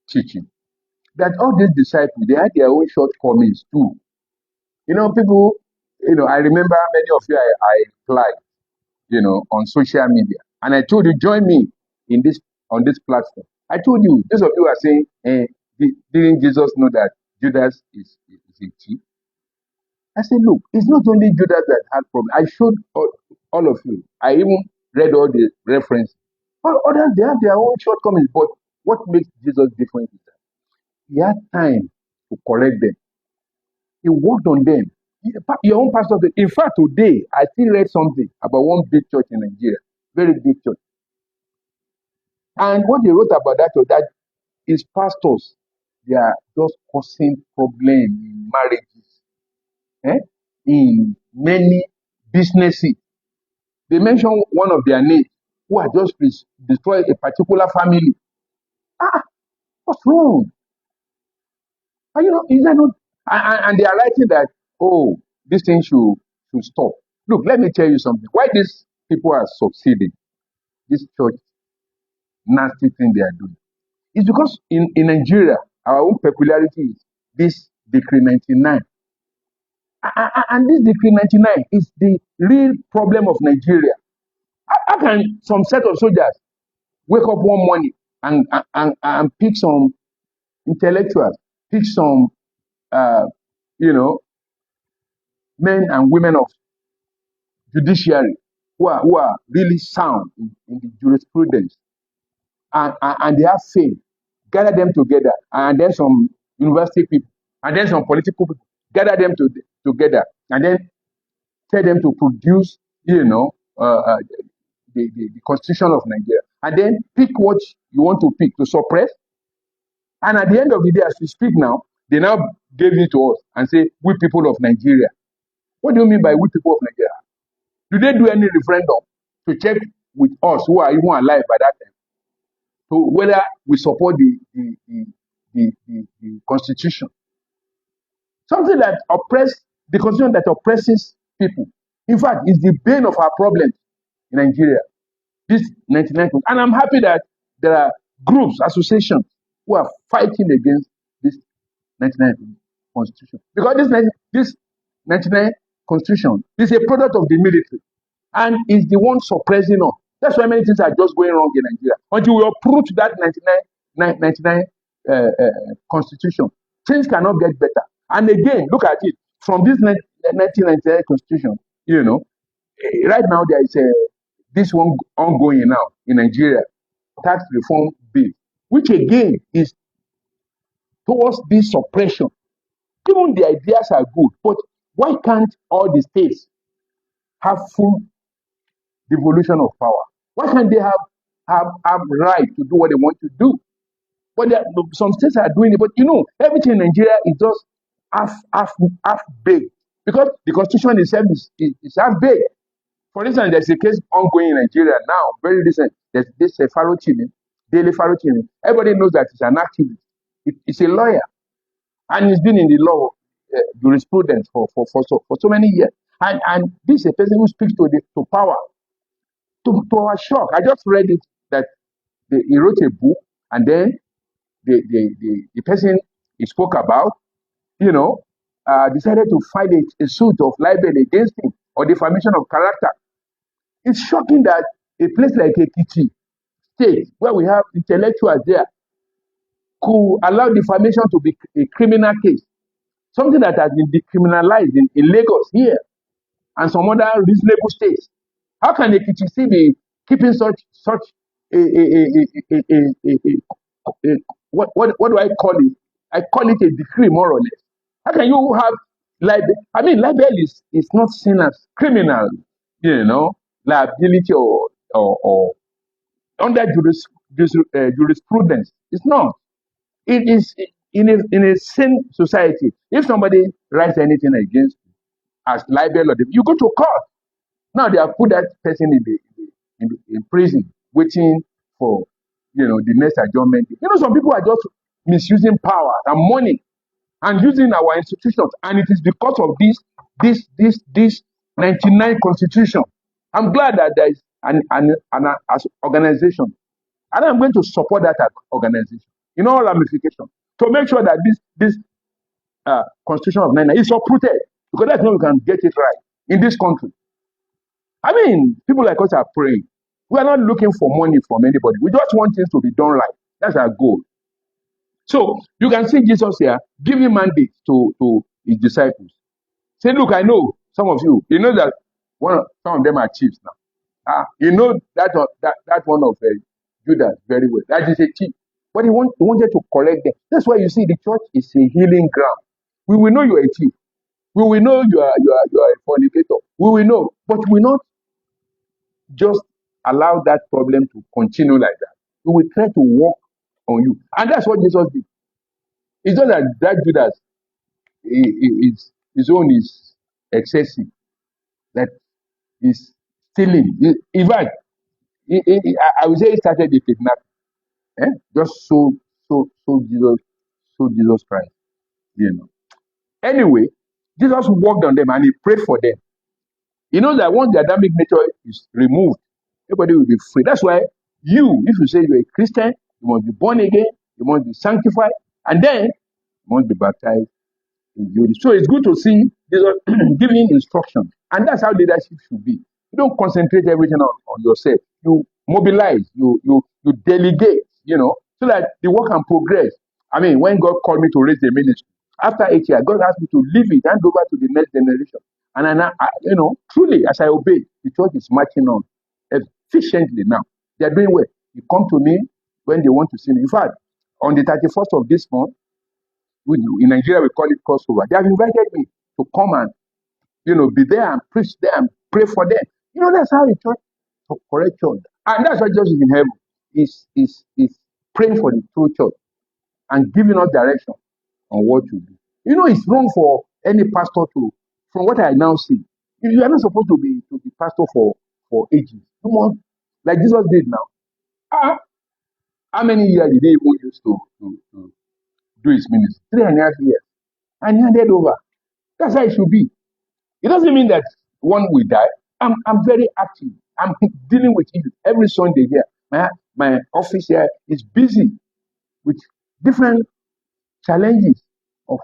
teaching that all these disciples, they had their own shortcomings too. People, I remember many of you I replied, on social media. And I told you, join me on this platform. I told you, those of you are saying, didn't Jesus know that Judas is a thief? I said, look, it's not only Judas that had problems. I showed all of you. I even read all the references. All others, they have their own shortcomings. But what makes Jesus different is that he had time to correct them. He worked on them. Your own pastor. In fact, today, I still read something about one big church in Nigeria. Very big church. And what they wrote about that is pastors, they are just causing problems in marriages, in many businesses. They mentioned one of their names who had just destroyed a particular family. What's wrong? And is that not? And they are writing that, this thing should stop. Look, let me tell you something. Why these people are succeeding, this church nasty thing they are doing, it's because in Nigeria, our own peculiarity is this Decree 99. And this Decree 99 is the real problem of Nigeria. How can some set of soldiers wake up one morning and pick some intellectuals, pick some, men and women of judiciary who are really sound in the jurisprudence, and they have faith. Gather them together, and then some university people, and then some political people. Gather them together, and then tell them to produce, the constitution of Nigeria, and then pick what you want to pick to suppress. And at the end of the day, as we speak now, they now gave it to us and say, we people of Nigeria. What do you mean by we people of Nigeria? Do they do any referendum to check with us who are even alive by that time, to whether we support the constitution? Something that the constitution that oppresses people. In fact, is the bane of our problems in Nigeria. This 99, and I'm happy that there are groups, associations who are fighting against this 99 constitution, because this 99 constitution is a product of the military and is the one suppressing us. That's why many things are just going wrong in Nigeria. Until we uproot that 99 constitution, things cannot get better. And again, look at it from this 1999 constitution. Right now there is this one ongoing now in Nigeria, tax reform bill, which again is towards this suppression. Even the ideas are good, but why can't all the states have full devolution of power? Why can't they have right to do what they want to do? But some states are doing it, but everything in Nigeria is just half baked, because the constitution itself is half baked. For instance, there's a case ongoing in Nigeria now, very recent. There's this Daily Farotini. Everybody knows that he's an activist. He's a lawyer, and he's been in the law jurisprudence for so many years. And this is a person who speaks to power. To our shock, I just read it that he wrote a book, and then the person he spoke about, decided to file a suit of libel against him or defamation of character. It's shocking that a place like Ekiti State, where we have intellectuals there, could allow defamation to be a criminal case, something that has been decriminalized in Lagos here and some other reasonable states. How can Ekiti State be keeping such what do I call it? I call it a decree, more or less. How can you have libel? I mean, libel is not seen as criminal, liability or under jurisprudence. It's not. It is in a sane society. If somebody writes anything against you as libel, you go to court. Now they have put that person in prison, waiting for the next adjournment. Some people are just misusing power and money and using our institutions, and it is because of this 99 constitution. I'm glad that there is an organization, and I'm going to support that organization in all ramifications to make sure that this constitution of 99 is uprooted, because that's when we can get it right in this country. I mean, people like us are praying. We are not looking for money from anybody. We just want things to be done right. That's our goal. So you can see Jesus here giving mandate to his disciples. Say, look, I know some of you, that some of them are chiefs now. That one of Judas very well. That is a chief. But he wanted to correct them. That's why you see the church is a healing ground. We will know you are a chief. We will know you are a fornicator. We will know. But we will not just allow that problem to continue like that. We will try to work on you. And that's what Jesus did. It's not that Judas, his own is excessive, that is stealing. In fact, I would say he started the kidnapping. Just so Jesus Christ. Anyway, Jesus worked on them and he prayed for them. That once the Adamic nature is removed, everybody will be free. That's why if you say you're a Christian, you must be born again, you must be sanctified, and then you must be baptized in Judas. So it's good to see Jesus giving instructions. And that's how leadership should be. You don't concentrate everything on yourself. You mobilize, you delegate, so that the work can progress. I mean, when God called me to raise the ministry, after 8 years, God asked me to leave it, hand over to the next generation. And I truly, as I obey, the church is marching on efficiently now. They are doing well. You come to me, when they want to see me. In fact, on the 31st of this month, in Nigeria we call it crossover. They have invited me to come and be there and preach there and pray for them. That's how it church to correct church. And that's why Jesus is in heaven. Is praying for the true church and giving us direction on what to do. It's wrong for any pastor to, from what I now see, you are not supposed to be pastor for ages. You must, like Jesus did now. How many years did he even use to do his ministry? 3.5 years. And he handed over. That's how it should be. It doesn't mean that one will die. I'm very active. I'm dealing with it every Sunday here. My office here is busy with different challenges, of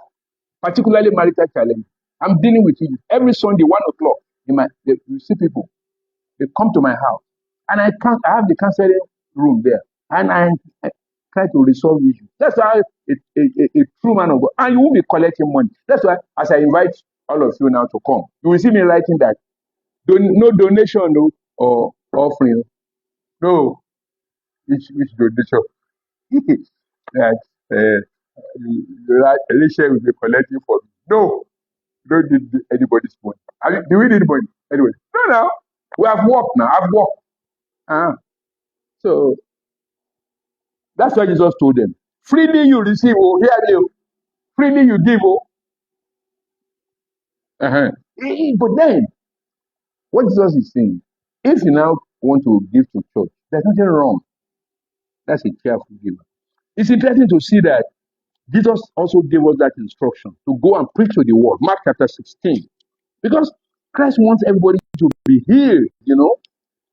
particularly marital challenges. I'm dealing with it every Sunday, 1 o'clock. You see people, they come to my house, and I have the counseling room there, and I try to resolve issues. That's why a true man of God, and you will be collecting money. That's why, as I invite all of you now to come, you will see me writing that no donation, no, or offering, no, which donation that Alicia will be collecting for me. No, you don't need anybody's money. Do we need money? Anyway, no. We have worked now. I've worked. So that's why Jesus told them, freely you receive, oh, hear you. Freely you give, oh. But then, what Jesus is saying, if you now want to give to church, there's nothing wrong. That's a careful giver. It's interesting to see that Jesus also gave us that instruction to go and preach to the world. Mark chapter 16. Because Christ wants everybody to be healed.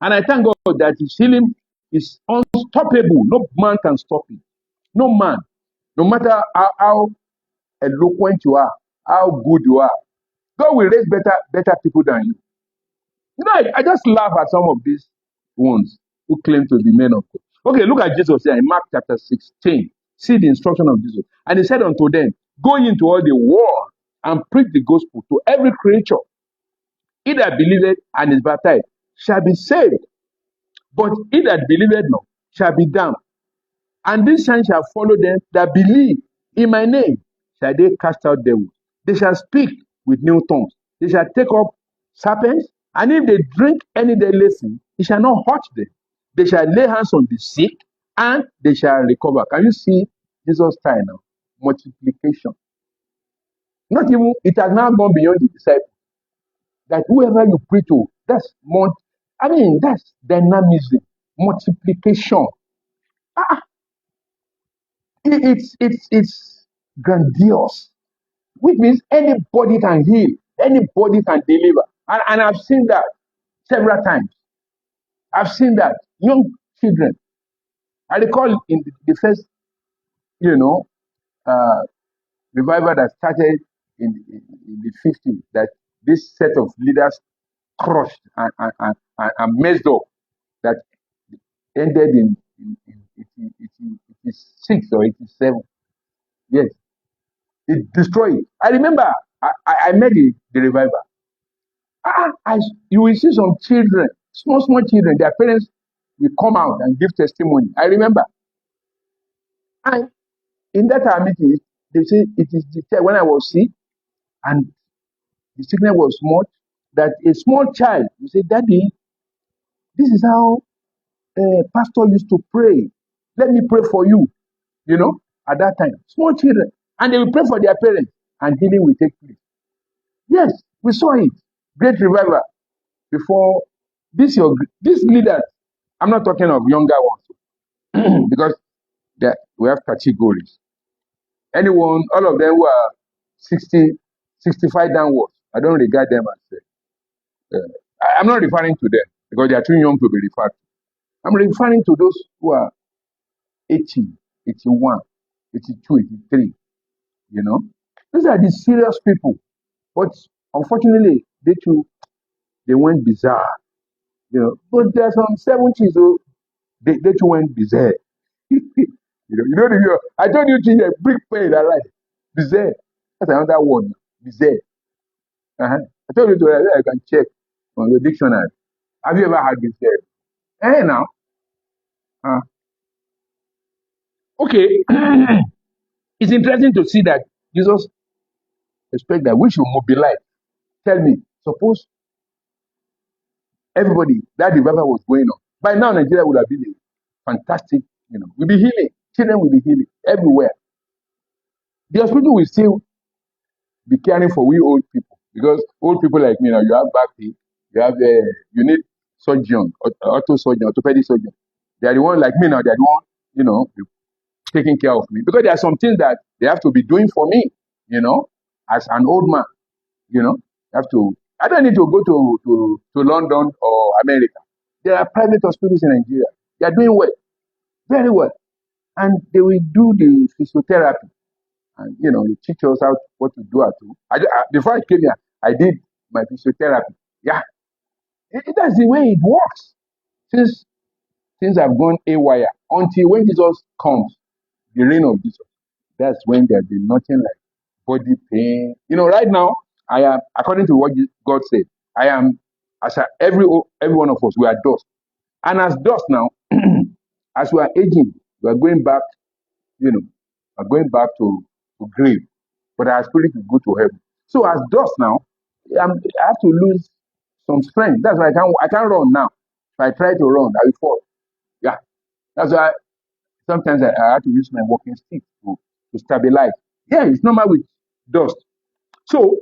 And I thank God that his healing is unstoppable. No man can stop it. No man. No matter how eloquent you are, how good you are, God will raise better people than you. I just laugh at some of these ones who claim to be men of God. Okay, look at Jesus here in Mark chapter 16. See the instruction of Jesus. And he said unto them, go into all the world and preach the gospel to every creature. He that believeth and is baptized shall be saved, but he that believeth not shall be damned. And this sign shall follow them that believe in my name. Shall they cast out devils? They shall speak with new tongues. They shall take up serpents, and if they drink any deadly thing, it shall not hurt them. They shall lay hands on the sick, and they shall recover. Can you see Jesus' time now? Multiplication. Not even, it has now gone beyond the disciples. That whoever you preach to, that's dynamism, multiplication. It's grandiose, which means anybody can heal, anybody can deliver. And I've seen that several times. I've seen that young children. I recall in the first, revival that started in the 50s, that this set of leaders crushed and messed up, that ended in 86 or 87. Yes, it destroyed it. I remember I met the revival. You will see some children, small children, their parents will come out and give testimony. I remember. And in that meeting, they say it is the time when I was sick and the sickness was much that a small child will say, Daddy, this is how pastor used to pray. Let me pray for you. At that time, small children. And they will pray for their parents and healing will take place. Yes, we saw it. Great revival. Before these leaders, I'm not talking of younger ones, because we have categories. Anyone, all of them who are 60, 65 downwards, I don't regard them as, I'm not referring to them because they are too young to be referred to. I'm referring to those who are 80, 81, 82, 83, These are the serious people. But unfortunately, they went bizarre. But there are some 70s, so they too went bizarre. I told you to a brick pain that life. Bizarre. That's another word. Bizarre. I told you to I can check on the dictionary. Have you ever had bizarre? Now. Okay, it's interesting to see that Jesus expects that we should mobilize. Tell me, suppose everybody, that revival was going on. By now, Nigeria would have been a fantastic, we'll be healing. Children will be healing everywhere. The hospital will still be caring for we old people because old people like me, you have back pain, you need surgeon, auto surgeon, orthopedic surgeon. They are the one like me now. They are the one, taking care of me because there are some things that they have to be doing for me, as an old man. Have to. I don't need to go to London or America. There are private hospitals in Nigeria. They are doing well, very well, and they will do the physiotherapy, and they teach us how what to do at home. Before I came here, I did my physiotherapy. Yeah, that's the way it works. Since things have gone haywire until when Jesus comes, the reign of Jesus. That's when there'll be nothing like body pain. Right now, I am, according to what God said, I am, every one of us, we are dust. And as dust now, as we are aging, we are going back, we are going back to grave. But our spirit will go to heaven. So as dust now, I have to lose some strength. That's why I can't run now. If I try to run, I will fall. Yeah. That's why sometimes I have to use my walking stick to stabilize. Yeah, it's normal with dust. So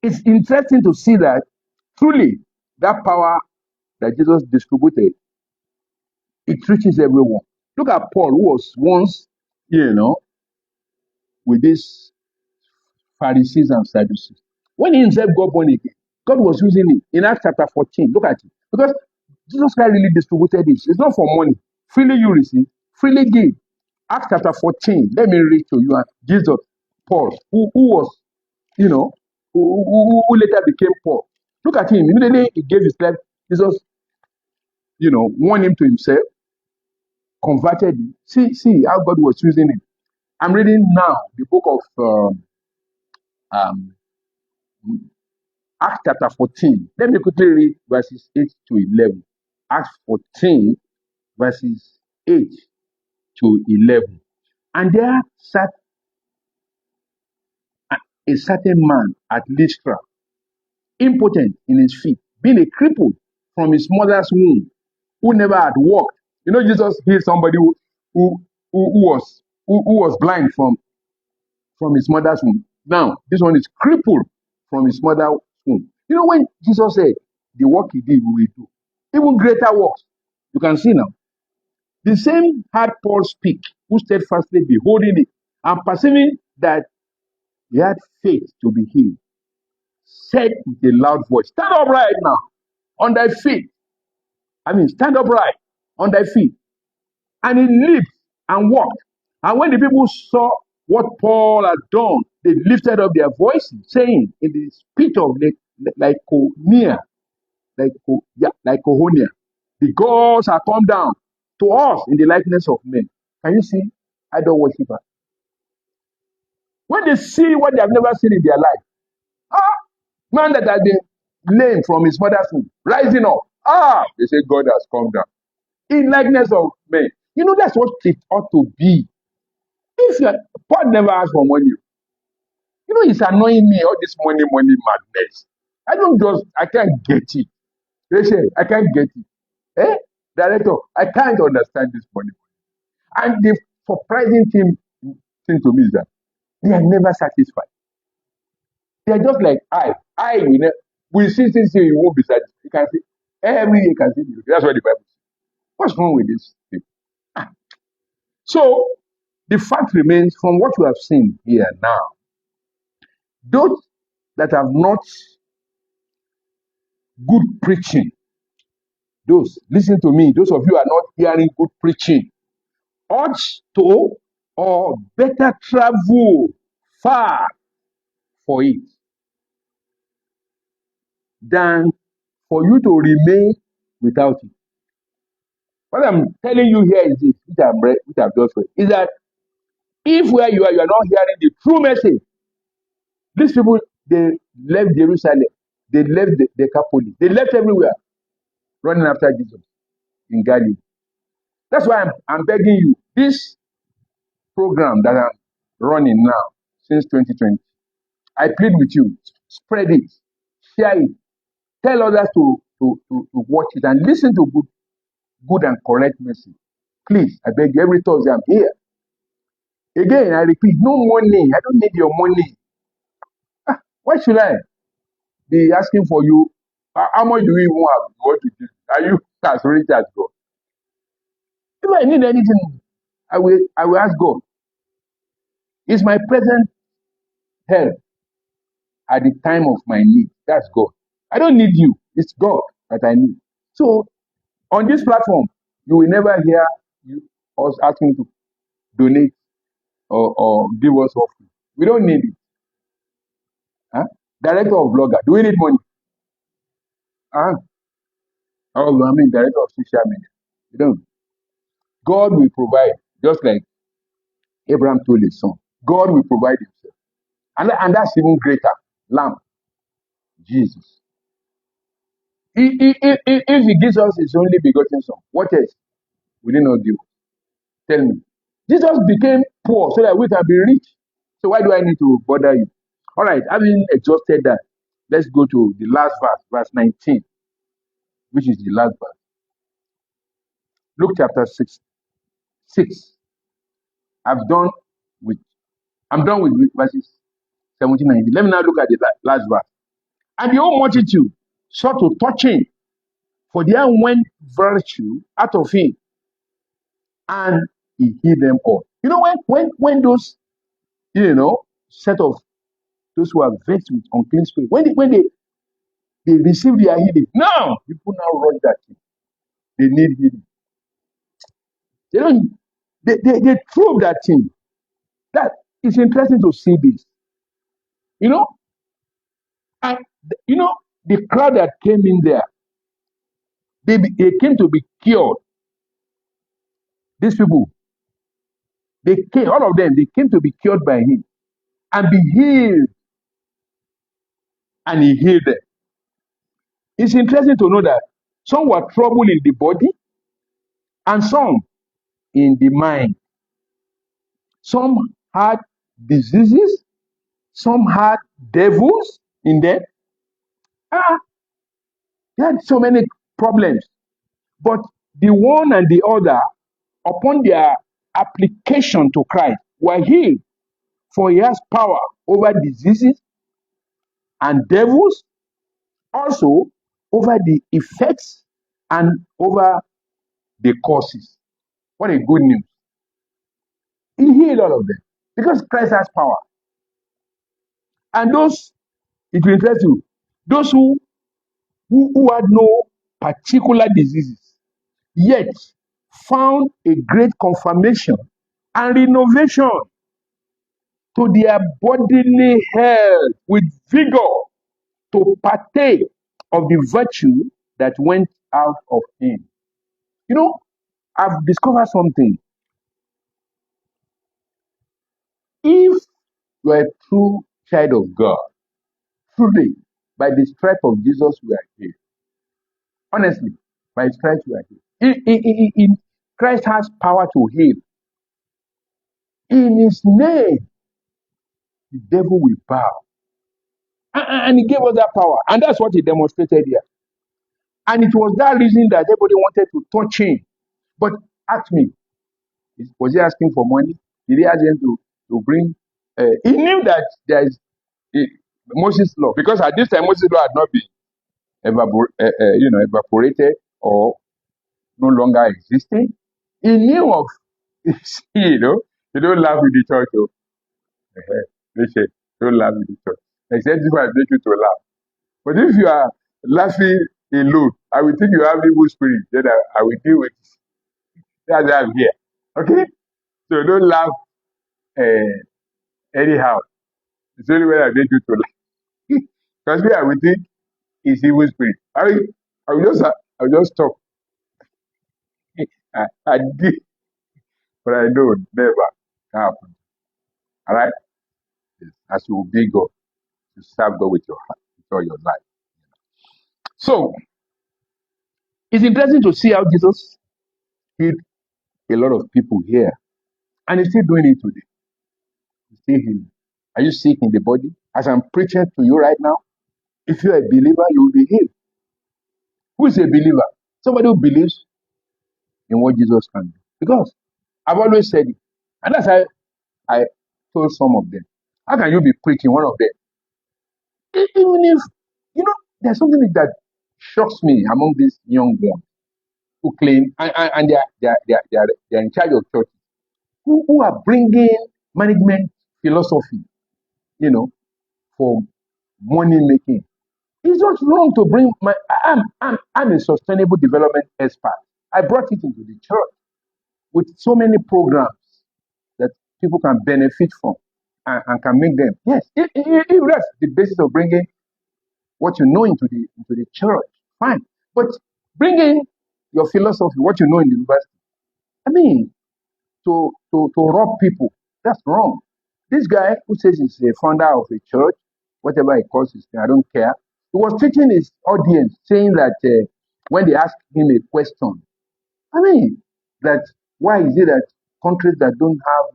it's interesting to see that truly that power that Jesus distributed, it reaches everyone. Look at Paul, who was once, with these Pharisees and Sadducees. When he himself got born again, God was using it in Acts chapter 14. Look at it. Because Jesus Christ really distributed it. It's not for money. Freely you receive, freely give. Acts chapter 14. Let me read to you. Jesus, Paul, who was, who later became Paul. Look at him. Immediately he gave his life. Jesus, won him to himself, converted him. See how God was using him. I'm reading now the book of um, Acts chapter 14. Let me quickly read verses 8 to 11. Acts 14, verses 8 to 11. And there sat a certain man at Lystra, impotent in his feet, being a cripple from his mother's womb, who never had walked. Jesus healed somebody who was blind from his mother's womb. Now, this one is crippled from his mother's womb. When Jesus said, the work he did, we will do. Even greater works. You can see now. The same had Paul speak, who steadfastly beholding it, and perceiving that he had faith to be healed, said with a loud voice, stand upright now, on thy feet. Stand upright on thy feet. And he leaped and walked. And when the people saw what Paul had done, they lifted up their voices, saying in the speech of Lycaonia, Lycaonia, the gods are come down to us in the likeness of men. Can you see idol worshippers? When they see what they have never seen in their life, man that has been lame from his mother's womb, rising up, they say God has come down in likeness of men. That's what it ought to be. If Paul never asked for money, it's annoying me, all this money madness. I can't get it. Rachel, I can't get it. Director, I can't understand this money. And the surprising thing to me is that they are never satisfied. They are just like I will never. We see, you won't be satisfied. You can see every year you can see. That's what the Bible says. What's wrong with this thing? So the fact remains, from what we have seen here now, those that have not good preaching, listen to me, those of you who are not hearing good preaching, ought to or better travel far for it than for you to remain without it. What I'm telling you here is this, which I've just read, is that if where you are not hearing the true message, these people, they left Jerusalem, they left the Decapolis, they left everywhere, running after Jesus in Galilee. That's why I'm begging you, this program that I'm running now since 2020. I plead with you, spread it, share it, tell others to watch it and listen to good and correct message. Please, I beg you, every Thursday I'm here. Again, I repeat, no money. I don't need your money. Why should I be asking for you? How much do you even have? What to do? Are you as rich as God? If I need anything, I will ask God. It's my present help at the time of my need. That's God. I don't need you. It's God that I need. So on this platform, you will never hear us asking to donate or give us offering. We don't need it. Huh? Director of blogger, do we need money? Huh? Oh, I mean, director of social media. You don't. God will provide, just like Abraham told his son. God will provide himself. And that's even greater. Lamb, Jesus. If he gives us his only begotten son, what else will he not give? Tell me. Jesus became poor so that we can be rich. So why do I need to bother you? All right, having exhausted that, let's go to the last verse, verse 19, which is the last verse. Luke chapter 6. I'm done with verses 17 and 18. Let me now look at the last verse. And the whole multitude sought to touch him, for there went virtue out of him, and he healed them all. You know, when those, set of those who are vexed with unclean spirit, when they receive their healing, now people now rush that thing. They need healing. They don't. They throw that thing. That is interesting to see this. And the crowd that came in there, they came to be cured. These people, all of them, they came to be cured by him and be healed. And he healed them. It's interesting to know that some were troubled in the body and some in the mind. Some had diseases, some had devils in them. They had so many problems. But the one and the other, upon their application to Christ, were healed. For he has power over diseases and devils, also over the effects and over the causes. What a good news. He healed all of them because Christ has power. And those, it will interest you, those who had no particular diseases, yet found a great confirmation and renovation to their bodily health with vigor to partake of the virtue that went out of him. I've discovered something. If you are a true child of God, truly, by the stripe of Jesus we are healed. Honestly, by his stripes we are healed. Christ has power to heal. In his name, the devil will bow. And he gave us that power. And that's what he demonstrated here. And it was that reason that everybody wanted to touch him. But ask me, was he asking for money? Did he ask him to bring? He knew that there is Moses' law. Because at this time, Moses' law had not been evaporated or no longer existing. He knew of, you don't laugh with the church. They say, don't laugh with the church. Except if I make you to laugh. But if you are laughing alone, I will think you have evil spirit. Then I will deal with it. That's why I'm here. Okay? So don't laugh anyhow. It's only when I make you to laugh. Because me, I will think it's evil spirit. I will just stop. I did, but I know never happen. All right? As you obey God, to serve God with your heart, with all your life. So, it's interesting to see how Jesus healed a lot of people here. And he's still doing it today. He's still healing. Are you sick in the body? As I'm preaching to you right now, if you're a believer, you will be healed. Who is a believer? Somebody who believes in what Jesus can do. Because I've always said it. And that's how I told some of them. How can you be preaching one of them? Even if, there's something that shocks me among these young ones who claim, and they're in charge of church, who are bringing management philosophy, you know, for money making. It's not wrong to bring I'm a sustainable development expert. I brought it into the church with so many programs that people can benefit from and can make them. Yes, if that's the basis of bringing what you know into the church, fine. But bringing your philosophy, what you know in the university, I mean, to rob people, that's wrong. This guy who says he's a founder of a church, whatever he calls his thing, I don't care. He was teaching his audience, saying that when they asked him a question, I mean, that why is it that countries that don't have,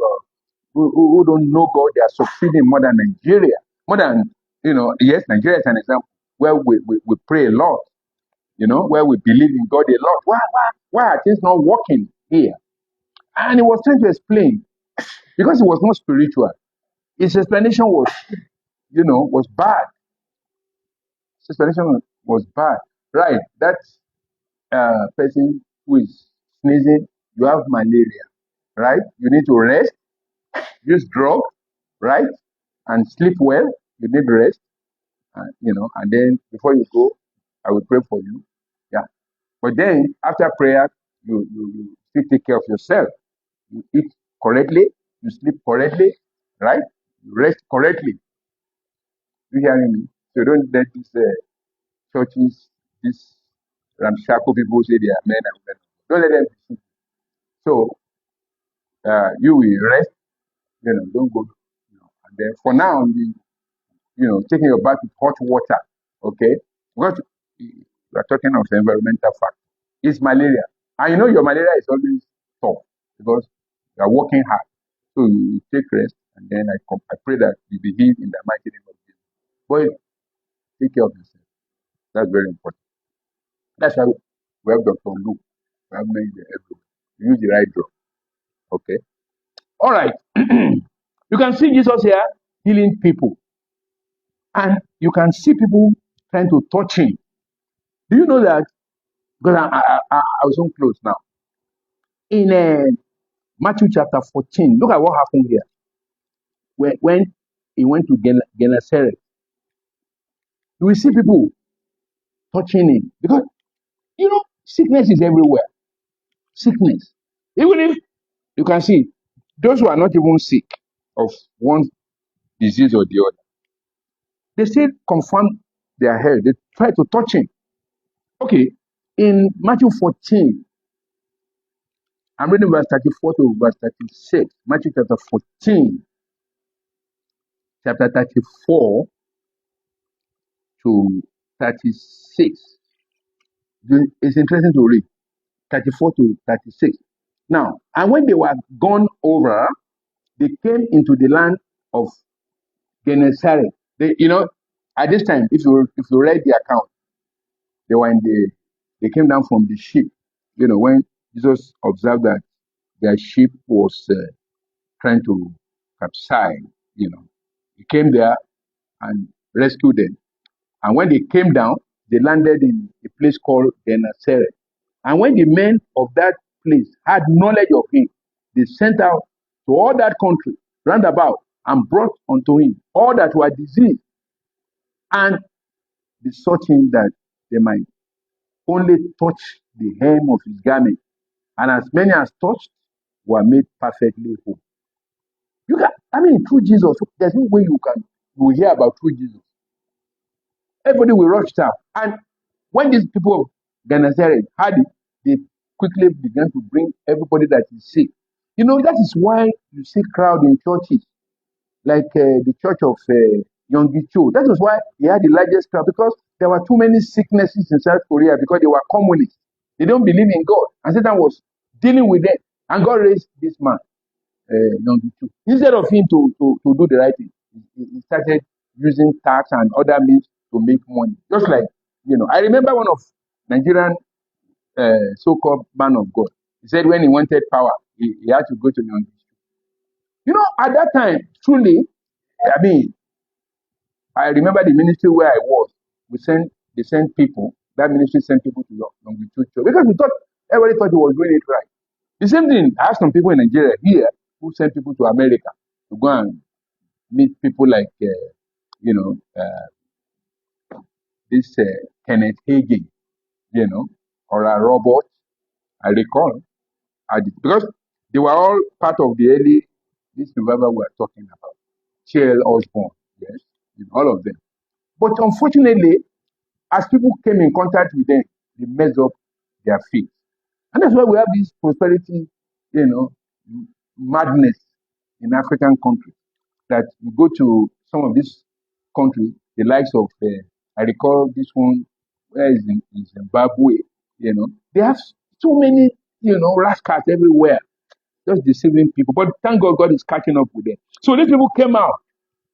who don't know God, they are succeeding more than Nigeria? More than, yes, Nigeria is an example where we pray a lot, where we believe in God a lot. Why are things not working here? And he was trying to explain because it was not spiritual. His explanation was bad. His explanation was bad. Right, that person who is sneezing, you have malaria, right? You need to rest, use drugs, right? And sleep well. You need rest, and then before you go, I will pray for you. Yeah. But then after prayer, you still take care of yourself. You eat correctly, you sleep correctly, right? You rest correctly. You hearing me? So don't let these churches, these ramshackle people say they are men and women. Don't let them deceive you. So you will rest, don't go, and then for now, taking your bath with hot water, okay? Because we are talking of environmental factor. It's malaria. And your malaria is always tough because you are working hard. So you take rest, and then I pray that you be healed in the mighty name of Jesus. But take care of yourself. That's very important. That's why we have Dr. Luke. We have made everywhere. Use the right drug. Okay. All right. You can see Jesus here healing people. And you can see people trying to touch him. Do you know that? Because I was on close now. In Matthew chapter 14, look at what happened here. When he went to Gennesaret, you will see people touching him. Because, sickness is everywhere. Sickness. Even if you can see, those who are not even sick of one disease or the other, they still confirm their health. They try to touch him. Okay, in Matthew 14, I'm reading verse 34 to verse 36. Matthew chapter 14, chapter 34 to 36. It's interesting to read. 34 to 36. Now, and when they were gone over, they came into the land of Gennesaret. At this time, if you read the account, they came down from the ship. When Jesus observed that their ship was trying to capsize, he came there and rescued them. And when they came down, they landed in a place called Gennesaret. And when the men of that place had knowledge of him, they sent out to all that country round about and brought unto him all that were diseased and besought him that they might only touch the hem of his garment. And as many as touched were made perfectly whole. Through Jesus, there's no way you will hear about through Jesus. Everybody will rush down. And when these people of Gennesaret had it, they quickly began to bring everybody that is sick. That is why you see crowd in churches, like the church of Yonggi Cho. That was why he had the largest crowd, because there were too many sicknesses in South Korea because they were communists. They don't believe in God. And Satan was dealing with them. And God raised this man. number two. Instead of him to do the right thing, he started using tax and other means to make money. Just like, I remember one of Nigerian so-called man of God. He said when he wanted power, he had to go to number two. At that time, truly, I mean, I remember the ministry where I was. They sent people. That ministry sent people to number two church because everybody thought he was doing it right. The same thing. I have some people in Nigeria here who send people to America to go and meet people like, this Kenneth Hagin, or a Robert. I recall, because they were all part of the early this revival we are talking about. T.L. Osborne, yes, all of them. But unfortunately, as people came in contact with them, they messed up their faith. And that's why we have this prosperity, madness in African countries. That you go to some of these countries, the likes of, I recall this one, where is in Zimbabwe, they have so many, rascals everywhere, just deceiving people. But thank God, God is catching up with them. So these people came out,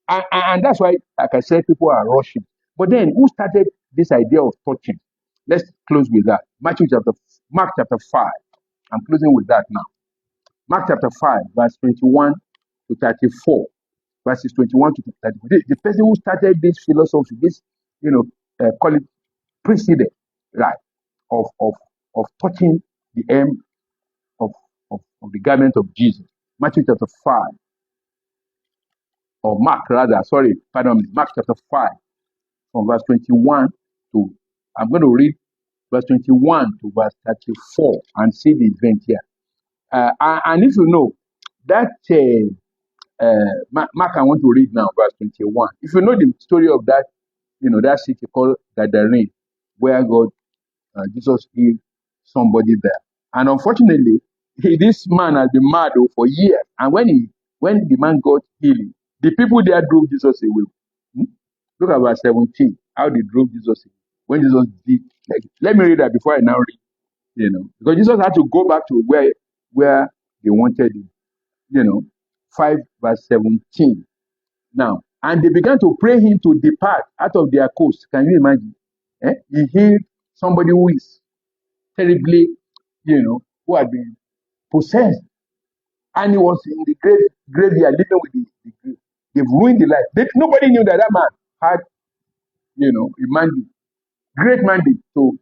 and that's why, like I said, people are rushing. But then, who started this idea of touching? Let's close with that. Mark chapter 5. I'm closing with that now. Mark chapter 5, verse 21 to 34. Verses 21 to 34. The person who started this philosophy, this, call it precedent, right, of touching the hem of the garment of Jesus. Matthew chapter 5, or Mark rather, sorry, pardon me, Mark chapter 5, from verse 21 to, I'm going to read verse 21 to verse 34 and see the event here. And if you know, that Mark, I want to read now, verse 21. If you know the story of that, that city called Gadarene, where Jesus healed somebody there. And unfortunately, this man has been mad for years. And when the man got healing, the people there drove Jesus away. Look at verse 17, how they drove Jesus away. When Jesus did, let me read that before I now read, because Jesus had to go back to where they wanted him. 5 verse 17. Now, and they began to pray him to depart out of their coast. Can you imagine? He healed somebody who is terribly, who had been possessed. And he was in the graveyard living with the grave. They've ruined the life. Nobody knew that man had, a mandate, great mandate to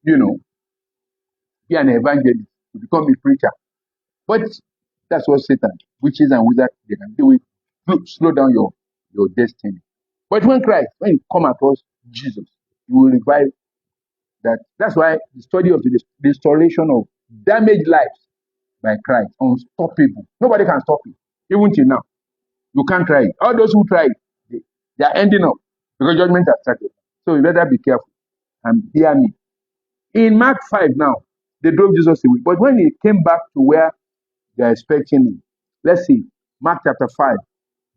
be an evangelist, to become a preacher. But that's what Satan, witches and wizards, they can do it. Slow down your destiny. But when you come across Jesus, you will revive that. That's why the study of the restoration of damaged lives by Christ, unstoppable. Nobody can stop it. Even till now, you can't try it. All those who try it, they are ending up because judgment has started. So you better be careful and hear me. In Mark 5 now, they drove Jesus away. But when he came back to where they are expecting him, let's see, Mark chapter 5,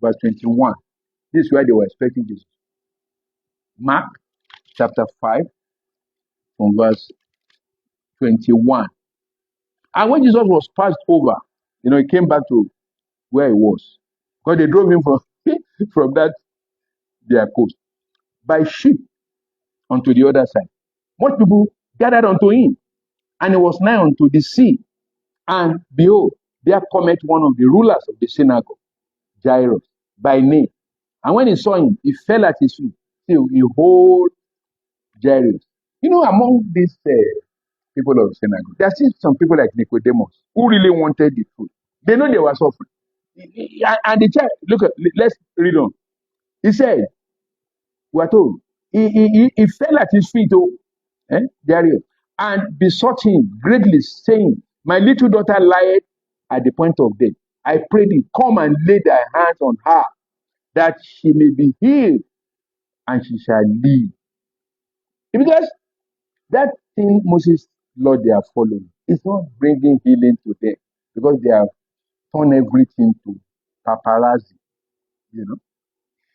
verse 21. This is where they were expecting Jesus. Mark chapter 5, from verse 21. And when Jesus was passed over, he came back to where he was. Because they drove him from that their coast by ship unto the other side. Much people gathered unto him, and he was nigh unto the sea. And behold, there cometh one of the rulers of the synagogue, Jairus, by name. And when he saw him, he fell at his feet. So he hold Jairus. Among these people of the synagogue, there are still some people like Nicodemus who really wanted the truth. They know they were suffering. And the child, let's read on. He said, we are told, he fell at his feet, Jairus, and besought him greatly, saying, my little daughter lieth at the point of death. I pray thee, come and lay thy hands on her, that she may be healed, and she shall live. Because that thing Moses, Lord, they are following, is not bringing healing to them, because they have turned everything to paparazzi,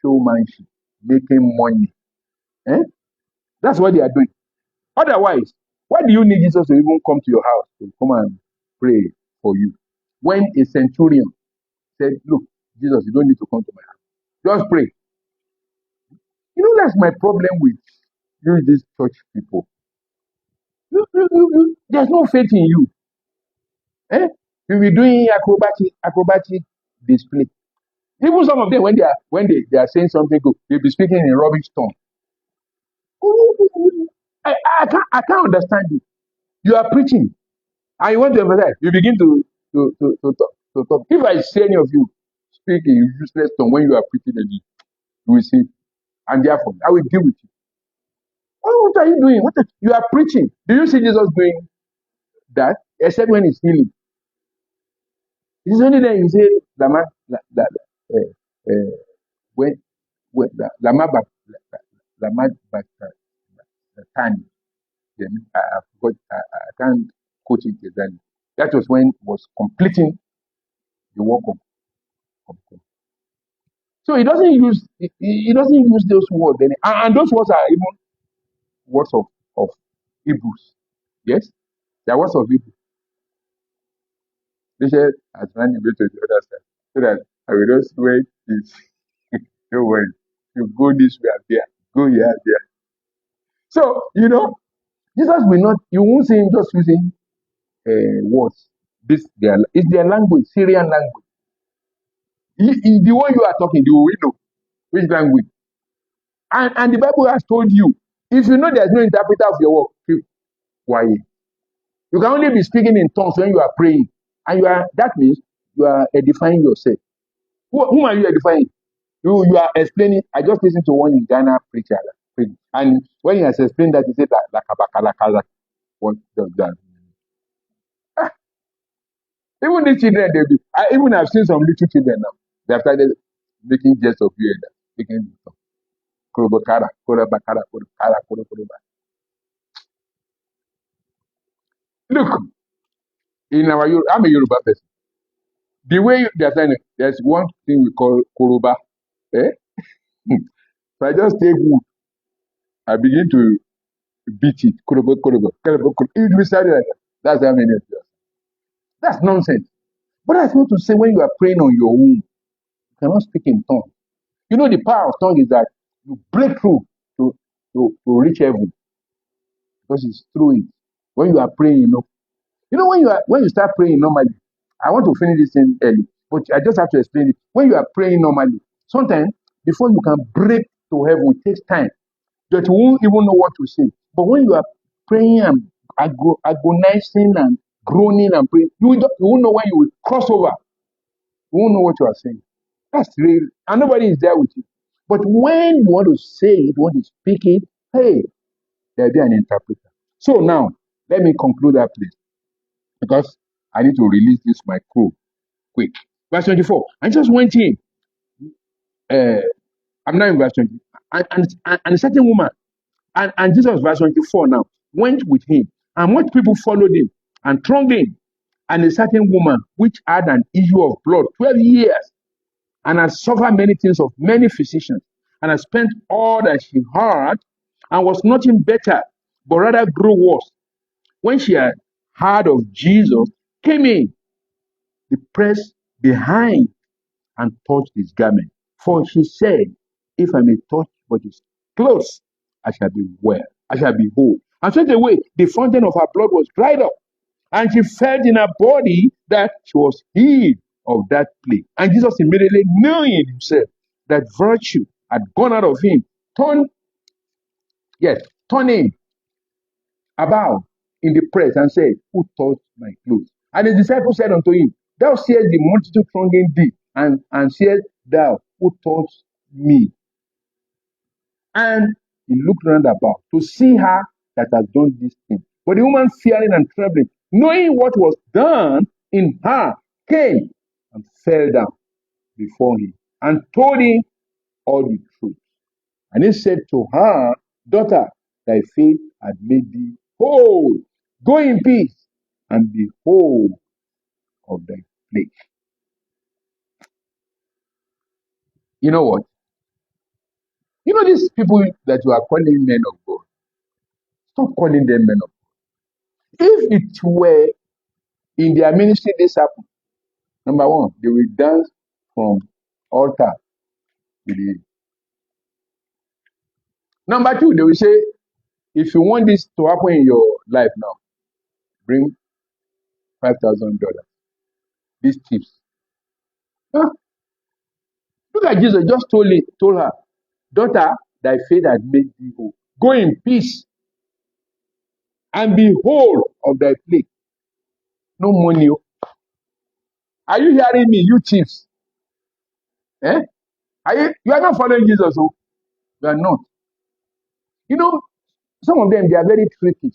showmanship, making money. That's what they are doing. Otherwise, why do you need Jesus to even come to your house to come and pray for you? when a centurion said, look, Jesus, you don't need to come to my house. Just pray. You know, that's my problem with you, these church people. There's no faith in you. Eh? You'll be doing acrobatic display. Even some of them, when they are saying something good, they'll be speaking in rubbish tongue. I can't understand it. You are preaching, and you want to emphasize. You begin to talk. If I see any of you speak in useless tongue when you are preaching again, you will see, and therefore I will deal with you. Oh, what are you doing? You are preaching? Do you see Jesus doing that? Except when he's healing. It's only then you say Lama when Lama Batani. Then I forgot. I can't quote it exactly. That was when he was completing the work of God. So he doesn't use those words, and those words are even words of Hebrews. Yes, they are words of Hebrews. They said, "As running away to the other side, so that I will not swear this." Don't worry, you go this way and there, go here and there. So Jesus will not. You won't see him just using words. It's their language, Syrian language. The one you are talking, you will know which language. And the Bible has told you, if you know there's no interpreter of your work, keep quiet. You can only be speaking in tongues when you are praying. And that means you are edifying yourself. Whom are you edifying? You are explaining. I just listened to one in Ghana preacher. And when he has explained that, he said that, what does that mean? Even the children, even I've seen some little children now. They have started making jest of you and speaking. Look, I'm a Yoruba person. The way they're saying it, there's one thing we call koroba. Eh? So I just take wood, I begin to beat it. Koroba. It will be started like that. That's how many of you. That's nonsense. But I want to say, when you are praying on your own, you cannot speak in tongues. You know, the power of tongue is that you break through to reach heaven, because it's through it. When you are praying, when you start praying normally, I want to finish this thing early, but I just have to explain it. When you are praying normally, sometimes before you can break to heaven, it takes time that you won't even know what to say. But when you are praying and agonizing and groaning and praying, you won't know when you will cross over. You won't know what you are saying. That's real, and nobody is there with you. But when you want to say it, you want to speak it, hey, there'll be an interpreter. So now, let me conclude that place, because I need to release this my crew quick. Verse 24. I just went in. I'm now in verse 20. And a certain woman, and Jesus, verse 24 now, went with him, and much people followed him and thronged him. And a certain woman, which had an issue of blood 12 years, and had suffered many things of many physicians, and had spent all that she had, and was nothing better, but rather grew worse. When she had heard of Jesus, came in, the press behind, and touched his garment. For she said, if I may touch but his clothes, I shall be well, I shall be whole. And straight away, the fountain of her blood was dried up, and she felt in her body that she was healed of that plague. And Jesus, immediately knowing in himself that virtue had gone out of him, turning about in the press and said, who touched my clothes? And the disciples said unto him, thou seest the multitude thronging thee, and seest thou who touched me? And he looked round about to see her that had done this thing. But the woman, fearing and trembling, knowing what was done in her, came and fell down before him and told him all the truth. And he said to her, daughter, thy faith had made thee whole. Go in peace and be whole of thy plague. You know what? You know these people that you are calling men of God? Stop calling them men of God. If it were in their ministry this happened, Number one, they will dance from altar to the. Number two, they will say, if you want this to happen in your life now, bring $5,000. These tips. Huh? Look at Jesus just told her, daughter, thy faith has made thee whole. Go in peace and be whole of thy plague. No money. Are you hearing me, you chiefs? Eh? You are not following Jesus, oh? You are not. You know, some of them, they are very tricky.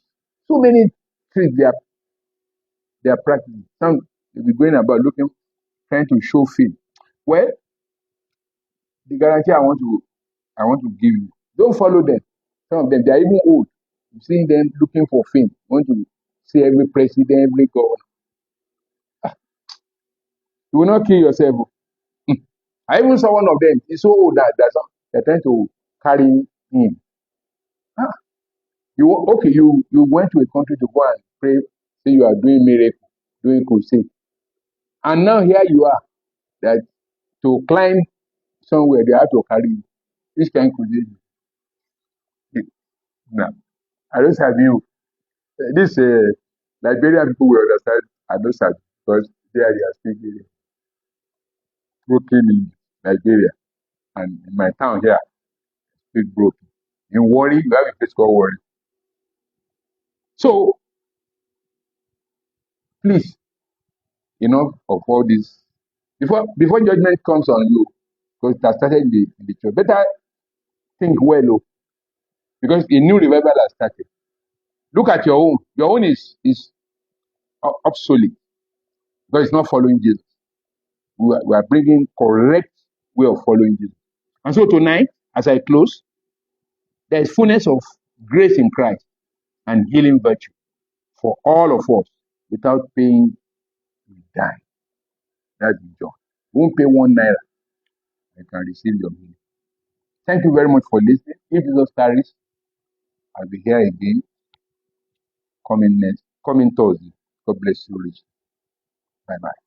So many tricks they are practicing. Some will be going about looking, trying to show faith. Well, the guarantee I want to give you, don't follow them. Some of them, they are even old. You see them looking for fame. Want to see every president, every governor. You will not kill yourself. I even saw one of them. He's so old that they're trying to carry him. Ah, you went to a country to go and pray, say you are doing miracle, doing crusade, and now here you are that to climb somewhere they have to carry you. Which kind of crusade? No, I don't have you. This Liberian people will understand. I don't have because they are speaking broken in Nigeria and in my town here speak broken. In Warri, we have a place called Warri. So please, enough of all this. Before judgment comes on you, because it has started in the church, better think well, oh, because a new revival has started. Look at your own. Your own is obsolete because it's not following Jesus. We are bringing correct way of following Jesus. And so tonight, as I close, there is fullness of grace in Christ and healing virtue for all of us without paying a dime. That's the joy. You won't pay 1 naira. You can receive your healing. Thank you very much for listening. If Jesus carries, I'll be here again coming Thursday. God bless you, Rich. Bye bye.